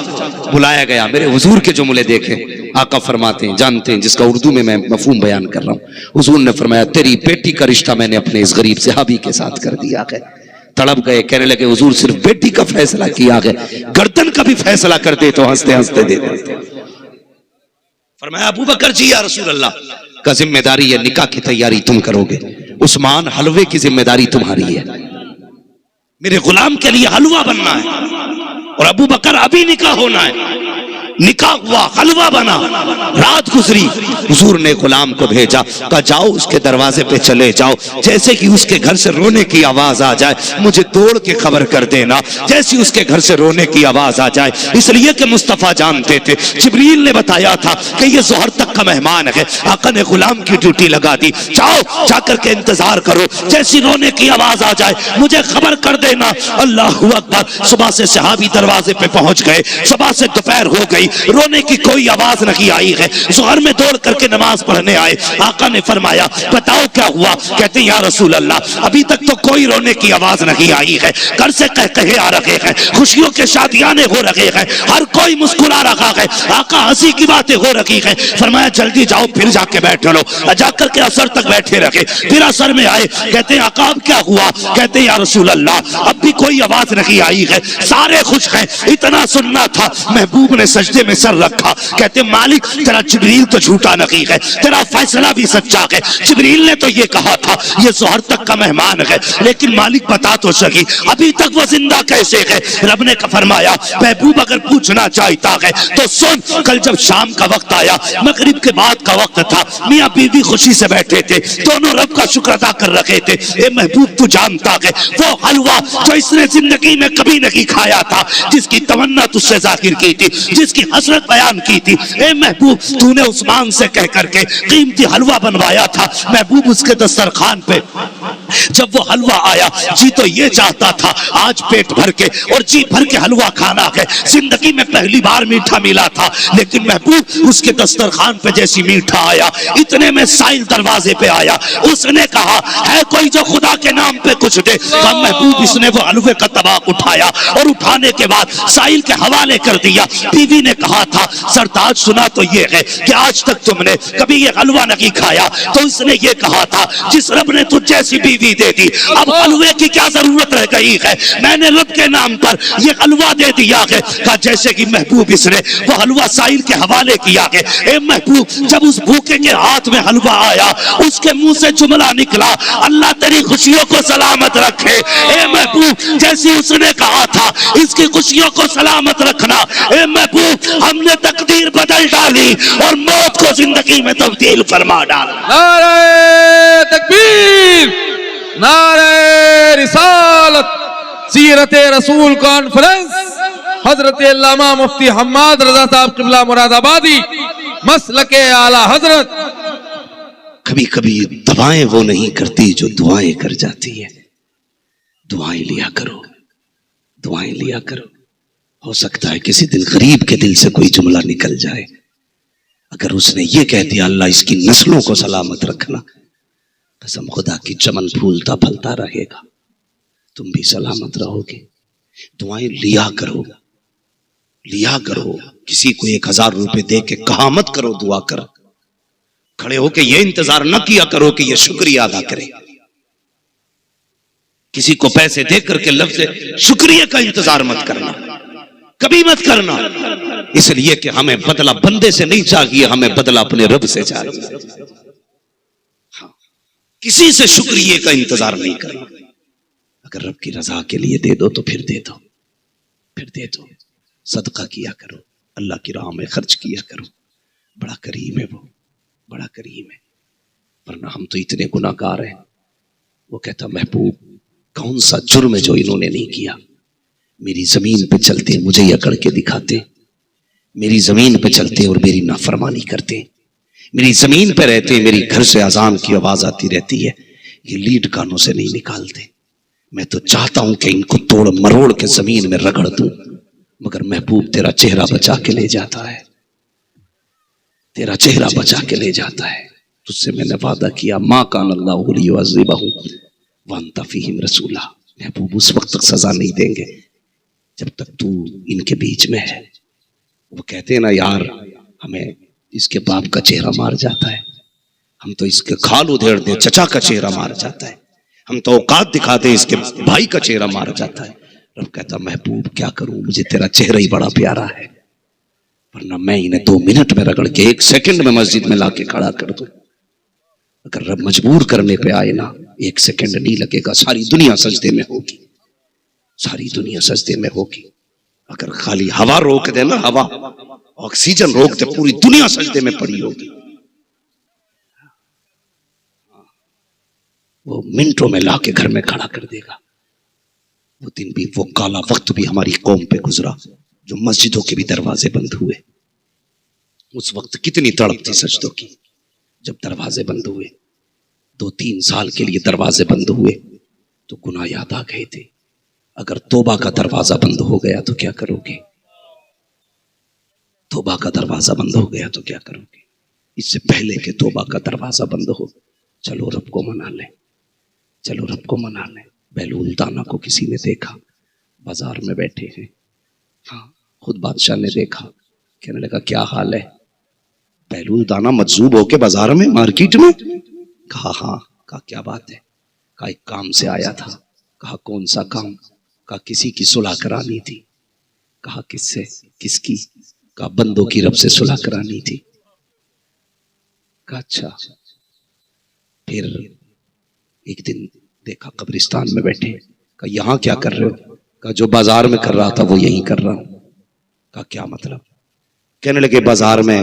बुलाया गया। मेरे हुजूर के जुमले देखे। आका फरमाते हैं, जानते हैं, जिसका उर्दू में मैं मफहूम बयान कर रहा हूं। हुजूर ने फरमाया तेरी बेटी का रिश्ता मैंने अपने इस गरीब सहाबी के साथ कर दिया है। तड़प गए, कहने लगे हुजूर सिर्फ बेटी का फैसला किया है, गर्दन का भी फैसला कर दे तो हंसते हंसते दे देते। फरमाया अबू बकर जी या रसूल अल्लाह का जिम्मेदारी है, निकाह की तैयारी तुम करोगे। उस्मान हलवे की जिम्मेदारी तुम्हारी है, मेरे गुलाम के लिए हलवा बनना है। और अबू बकर अभी निकाह होना है। निकाह हुआ, हलवा बना, रात गुजरी। हुजूर ने गुलाम को भेजा, कहा जाओ उसके दरवाजे पे चले जाओ, जैसे कि उसके घर से रोने की आवाज आ जाए मुझे तोड़ के खबर कर देना। जैसी उसके घर से रोने की आवाज आ जाए, इसलिए कि मुस्तफा जानते थे, जिब्रील ने बताया था कि ये जोहर तक का मेहमान है। आका ने गुलाम की ड्यूटी लगा दी, जाओ जाकर के इंतजार करो, जैसी रोने की आवाज आ जाए मुझे खबर कर देना। अल्लाहू अकबर। सुबह से सहाबी दरवाजे पे पहुंच गए। सुबह से दोपहर हो गई, रोने की कोई आवाज नहीं आई है। जोहर में दौड़ करके नमाज पढ़ने आए। आका ने फरमाया बताओ क्या हुआ? कहते हैं या रसूल अल्लाह अभी तक तो कोई रोने की आवाज नहीं आई है, घर से कहे आ रहे हैं, खुशियों के शादियाने हो रहे हैं, हर कोई मुस्कुरा रहा है, आका हंसी की बातें हो रही है। फरमाया जल्दी जाओ फिर जाके बैठ लो। जाकर के असर तक बैठे रहे। फिर असर में आए, कहते हैं आका अब क्या हुआ? कहते हैं या रसूल अल्लाह अब भी कोई आवाज नहीं आई है, सारे खुश हैं। इतना सुनना था, महबूब ने सजदे में सर रखा। कहते मालिक तेरा जिब्रील तो झूठा नहीं है, तेरा फैसला भी सच्चा है। जिब्रील ने तो ये कहा था ये जोहर तक का मेहमान है, लेकिन मालिक बता तो सही अभी तक वो जिंदा कैसे है? रब ने फरमाया महबूब अगर पूछना चाहता है तो सुन, कल जब शाम का वक्त आया, मगरिब के बाद का वक्त था, मियाँ बीवी खुशी से बैठे थे, दोनों रब का शुक्र अदा कर रहे थे। ए महबूब तू जानता है वो हलवा जो इसने जिंदगी में कभी नहीं खाया था, जिसकी तमन्ना तुझसे जाहिर की थी, जिसकी हसरत बयान की थी, ए महबूब तूने उस्मान से कह करके कीमती हलवा बनवाया था। महबूब उसके दस्तरखान पे जब वो हलवा आया, जी तो ये चाहता था आज पेट भर के और जी भर के हलवा खाना है। जिंदगी में पहली बार मीठा मिला था, लेकिन महबूब उसके दस्तरखान पे जैसी मीठा आया, इतने में साइल दरवाजे पे आया। उसने कहा है कोई जो खुदा के नाम पे कुछ दे? महबूब इसने वो हलवे का तबाक उठाया और उठाने के बाद साइल के हवाले कर दिया। बीवी ने कहा था सरताज सुना तो ये है कि आज तक तुमने कभी ये हलवा नहीं खाया। तो इसने ये कहा था जिस रब ने तुझ जैसी बीवी दे दी, अब हलवे की क्या जरूरत रह गई है? मैंने रब के नाम पर ये हलवा दे दिया है। कहा जैसे कि महबूब इसने वो हलवा साइल के हवाले किया है। ए महबूब जब उस भूखे के हाथ में हलवा आया, उसके मुंह से जुमला निकला अल्लाह तेरी खुशियों को सलामत रखे। ए महबूब जैसी उसने कहा था इसकी खुशियों को सलामत रखना। ए महबूब हमने तकदीर बदल डाली और मौत को जिंदगी में तब्दील फरमा डाला। नारे तकबीर, नारे रिसालत, सीरत रसूल कॉन्फ्रेंस, हजरत अल्लामा मुफ्ती हम्माद रजा साहब क़िबला मुरादाबादी, मसलके आला हजरत। कभी कभी दवाएं वो नहीं करती जो दुआएं कर जाती है। दुआएं लिया करो, दुआएं लिया करो। हो सकता है किसी दिन गरीब के दिल से कोई जुमला निकल जाए। अगर उसने ये कह दिया अल्लाह इसकी नस्लों को सलामत रखना, कसम खुदा की चमन फूलता फलता रहेगा, तुम भी सलामत रहोगे। दुआएं लिया करो, लिया करो। किसी को 1000 रुपए दे के कहा मत करो दुआ कर। खड़े होके ये इंतजार न किया करो कि ये शुक्रिया अदा करे। किसी को पैसे दे करके लफ्ज़ शुक्रिया का इंतजार मत करना, कभी मत करना। इसलिए कि हमें बदला बंदे से नहीं चाहिए, हमें बदला अपने रब से चाहिए। हाँ, किसी से शुक्रिया का इंतजार नहीं करना। अगर रब की रजा के लिए दे दो तो फिर दे दो, फिर दे दो। सदका किया करो, अल्लाह की राह में खर्च किया करो। बड़ा करीम है वो, बड़ा करीम है। वरना हम तो इतने गुनाहगार हैं। वो कहता महबूब कौन सा जुर्म है जो इन्होंने नहीं किया? मेरी जमीन पे चलते मुझे अकड़ के दिखाते, मेरी जमीन पे चलते और मेरी नाफरमानी करते, मेरी जमीन पे रहते हैं, मेरी घर से अजान की आवाज आती रहती है, ये लीड कानों से नहीं निकालते। मैं तो चाहता हूं कि इनको तोड़ मरोड़ के जमीन में रगड़ दूं, मगर महबूब तेरा चेहरा बचा के ले जाता है, तेरा चेहरा बचा के ले जाता है। तुझसे मैंने वादा किया, माँ कान अल्लाहु लियुअज़्ज़िबहुम व अंत फ़ीहिम रसूला। महबूब उस वक्त तक सजा नहीं देंगे जब तक तू इनके बीच में है। वो कहते हैं ना, यार हमें इसके बाप का चेहरा मार जाता है, हम तो इसके खाल उधेड़ दे, चचा का चेहरा मार जाता है, हम तो औकात दिखाते इसके भाई का चेहरा मार जाता है। रब कहता महबूब क्या करूं, मुझे तेरा चेहरा ही बड़ा प्यारा है, वरना मैं इन्हें 2 मिनट में रगड़ के 1 सेकंड में मस्जिद में लाके खड़ा कर दूं। अगर रब मजबूर करने पे आए ना, 1 सेकंड नहीं लगेगा, सारी दुनिया सजदे में होगी, सारी दुनिया सजदे में होगी। अगर खाली हवा रोक दे ना, हवा ऑक्सीजन रोक दे, पूरी दुनिया सजदे में पड़ी होगी। वो मिनटों में लाके घर में खड़ा कर देगा। वो दिन भी, वो काला वक्त भी हमारी कौम पे गुजरा, जो मस्जिदों के भी दरवाजे बंद हुए। उस वक्त कितनी तड़प थी सजदों की, जब दरवाजे बंद हुए। 2-3 साल के लिए दरवाजे बंद हुए तो गुनाह याद आ गए थे। अगर तौबा का दरवाजा बंद हो गया तो क्या करोगे? तौबा का दरवाजा बंद हो गया तो क्या करोगे? इससे पहले कि तौबा का दरवाजा बंद हो, चलो रब को मना ले, चलो रब को मना ले। बहलूल दाना को किसी ने देखा, बाजार में बैठे हैं, हाँ खुद बादशाह ने देखा, कहने लगा क्या हाल है? बहलूल दाना मजजूब होके बाजार में, मार्केट में। कहा हाँ। कहा क्या बात है? कहा एक काम से आया था। कहा कौन सा काम? कहा किसी की सुलह करानी थी। कहा किससे? किसकी? कहा बंदों की रब से सुलह करानी थी। कहा अच्छा। फिर एक दिन देखा कब्रिस्तान में बैठे। कहा यहाँ क्या कर रहे हो? कहा जो बाजार में कर रहा था वो यही कर रहा हूं। कहा क्या मतलब? कहने लगे बाजार में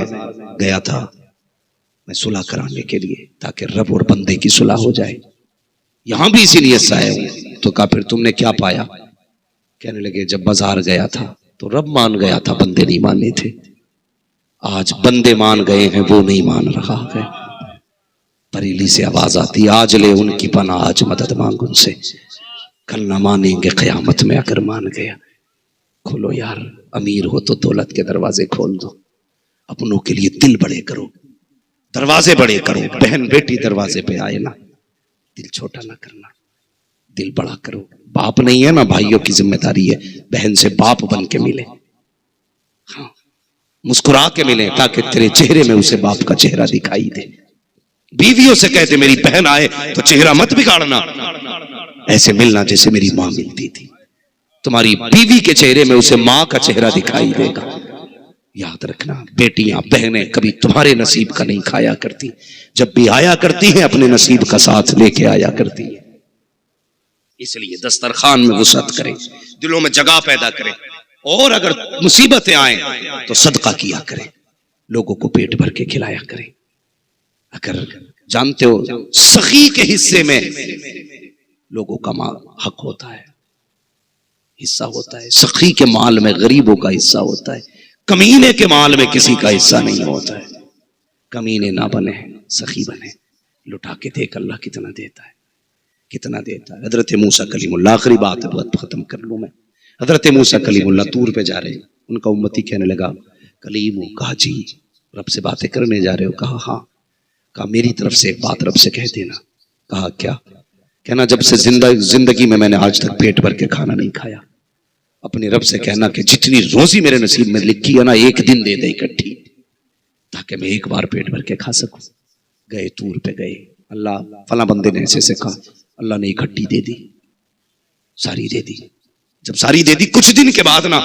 गया था मैं सुलह कराने के लिए, ताकि रब और बंदे की सुलह हो जाए, यहां भी इसीलिए से आया हूं। तो कहा फिर तुमने क्या पाया? कहने लगे जब बाजार गया था तो रब मान गया था, बंदे नहीं माने थे। आज बंदे मान गए हैं, वो नहीं मान रहा है। बरेली से आवाज आती, आज ले उनकी पनाह, आज मदद मांग उनसे, कल ना मानेंगे कयामत में अगर मान गया। खोलो यार, अमीर हो तो दौलत के दरवाजे खोल दो, अपनों के लिए दिल बड़े करो, दरवाजे बड़े करो। बहन बेटी दरवाजे पे आए ना, दिल छोटा ना करना, दिल बड़ा करो। बाप नहीं है ना, भाइयों की जिम्मेदारी है बहन से बाप बन के मिले, हाँ मुस्कुरा के मिले, ताकि तेरे चेहरे में उसे बाप का चेहरा दिखाई दे। बीवियों से कहते मेरी बहन आए तो चेहरा मत बिगाड़ना, ऐसे मिलना जैसे मेरी मां मिलती थी। तुम्हारी बीवी के चेहरे में उसे मां का चेहरा दिखाई देगा। याद रखना, बेटियां बहनें कभी तुम्हारे नसीब का नहीं खाया करती, जब भी आया करती हैं अपने नसीब का साथ लेके आया करती है। इसलिए दस्तरखान में वुसअत करें, दिलों में जगह पैदा करें, और अगर मुसीबतें आए तो सदका किया करें, लोगों को पेट भर के खिलाया करें। अगर जानते हो सखी के हिस्से में लोगों का हक होता है, हिस्सा होता है, सखी के माल में गरीबों का हिस्सा होता है, कमीने के माल में किसी का हिस्सा नहीं होता है। कमीने ना बने, सखी बने, लुटा के देख अल्लाह कितना देता है, कितना देता है। हजरत मूसा कलीमुल्लाह, आखिरी बात है, बहुत खत्म कर लूं मैं। हजरत मूसा कलीमुल्लाह तूर पे जा रहे हैं, उनका उम्मती कहने लगा कलीम, कहा जी रब से बातें करने जा रहे हो? कहा हाँ। कहा मेरी तरफ से एक बात रब से कह देना। कहा क्या? कहना जब से जिंदगी में मैंने आज तक पेट भर के खाना नहीं खाया, अपने रब से कहना कि जितनी रोजी मेरे नसीब में लिखी है ना, एक दिन दे दे इकट्ठी, ताकि मैं एक बार पेट भर के खा सकूं। गए तूर पे गए, अल्लाह फला बंदे ने ऐसे कहा, अल्लाह ने इकट्ठी दे दी, सारी दे दी। जब सारी दे दी, कुछ दिन के बाद ना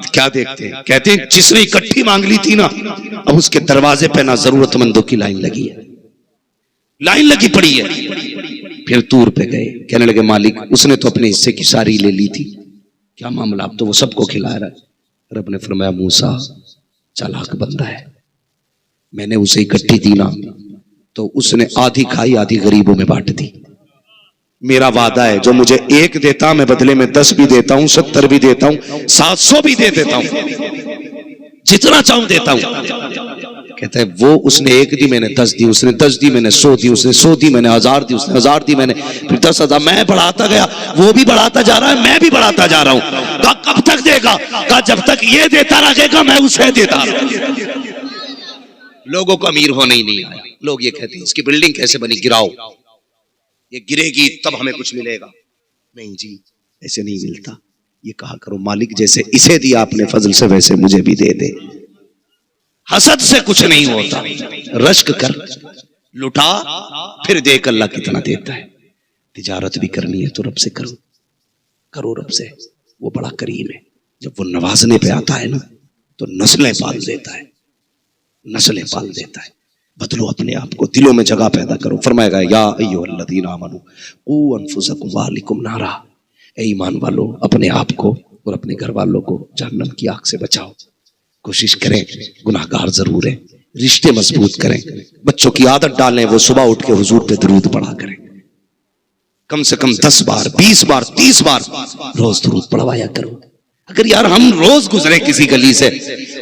क्या देखते हैं, कहते हैं जिसने इकट्ठी मांग ली थी ना, अब उसके दरवाजे पे ना जरूरतमंदों की लाइन लगी है, लाइन लगी पड़ी है। फिर तूर पे गए, कहने लगे मालिक उसने तो अपने हिस्से की सारी ले ली थी, क्या मामला? अब तो वो सबको खिला रहा है। रब ने फरमाया मूसा चालाक बंदा है, मैंने उसे इकट्ठी दी ना तो उसने आधी खाई, आधी गरीबों में बांट दी। मेरा वादा है जो मुझे 1 देता मैं बदले में 10 भी देता हूं, 70 भी देता हूं, 700 भी दे देता हूं, जितना चाहूं देता हूं। कहता है वो उसने 1 दी, मैंने 10 दी, उसने 10 दी, मैंने 100 दी, उसने 100 दी, मैंने 1000 दी, उसने 1000 दी, मैंने फिर 10,000। मैं बढ़ाता गया, वो भी बढ़ाता जा रहा है, मैं भी बढ़ाता जा रहा हूं। कहा कब तक देगा? कहा जब तक ये देता रहेगा मैं उसे देता रहूंगा। लोगों को अमीर होने ही नहीं आया। लोग ये कहते हैं इसकी बिल्डिंग कैसे बनी, गिराओ, ये गिरेगी तब हमें कुछ मिलेगा। नहीं जी, ऐसे नहीं मिलता। ये कहा करो मालिक जैसे इसे दिया आपने फजल से वैसे मुझे भी दे दे। हसद से कुछ नहीं होता, रश्क कर, लुटा, फिर देख अल्लाह कितना देता है। तिजारत भी करनी है तो रब से करो, करो रब से, वो बड़ा करीम है। जब वो नवाजने पे आता है ना तो नस्लें पाल देता है, नस्लें पाल देता है। बदलो अपने आप को, दिलों में जगह पैदा करो। फरमाएगा या अय्युहल्लज़ीना आमनू क़ू अनफुसकुम व अहलिकुम नारा, ए ईमान वालों अपने आप को और अपने घर वालों को जहन्नम की आग से बचाओ। कोशिश करें, गुनाहगार जरूर है, रिश्ते मजबूत करें, बच्चों की आदत डालें वो सुबह उठ के हुजूर पे दरूद पढ़ा करें। कम से कम 10 बार 20 बार 30 बार रोज दरूद पढ़वाया करो। अगर यार हम रोज गुजरे किसी गली से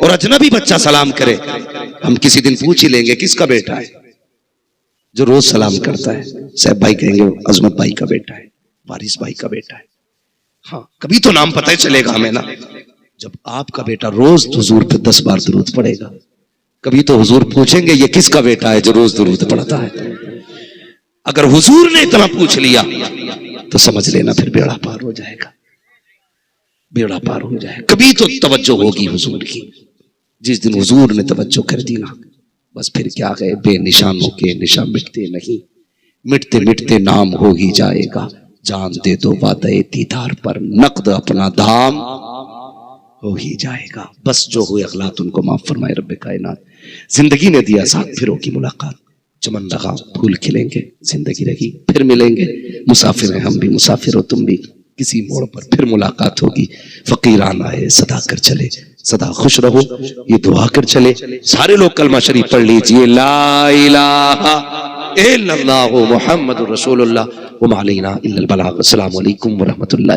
और अजनबी बच्चा सलाम करे, हम किसी दिन पूछ ही लेंगे किसका बेटा है। जो रोज सलाम करता है, साहब भाई कहेंगे अजमत भाई का बेटा है, वारिस भाई का बेटा है। हाँ, कभी तो नाम पता ही चलेगा हमें ना। जब आपका बेटा रोज हुजूर पे 10 बार दरूद पढ़ेगा, कभी तो हुजूर पूछेंगे ये किसका बेटा है जो रोज दरूद पढ़ता है। अगर हुजूर ने इतना पूछ लिया तो समझ लेना फिर बेड़ा पार हो जाएगा, बेड़ा पार हो जाएगा। कभी तो तवज्जो होगी हुजूर की। जिस दिन हुजूर ने तवज्जो कर दी ना, बस फिर क्या गए बेनिशानों के निशान मिटते नहीं, मिटते मिटते नाम हो ही जाएगा। जान दे दो वादे दीदार पर, नकद अपना दाम हो ही जाएगा। बस जो हुए अखलात उनको माफ फरमाए रब्बे कायनात। जिंदगी ने दिया साथ, फिर होगी मुलाकात। चमन लगा फूल खिलेंगे, जिंदगी रही फिर मिलेंगे। मुसाफिर हैं हम भी, मुसाफिर हो तुम भी, किसी मोड़ पर फिर मुलाकात होगी। फकीरान आए सदा कर चले, सदा खुश रहो ये दुआ कर चले। सारे लोग कलमा शरीफ पढ़ लीजिए, ला इलाहा इल्लल्लाहु मुहम्मदुर रसूलुल्लाह व मा अलैना इल्लल बलाग। अस्सलामु अलैकुम व रहमतुल्लाह।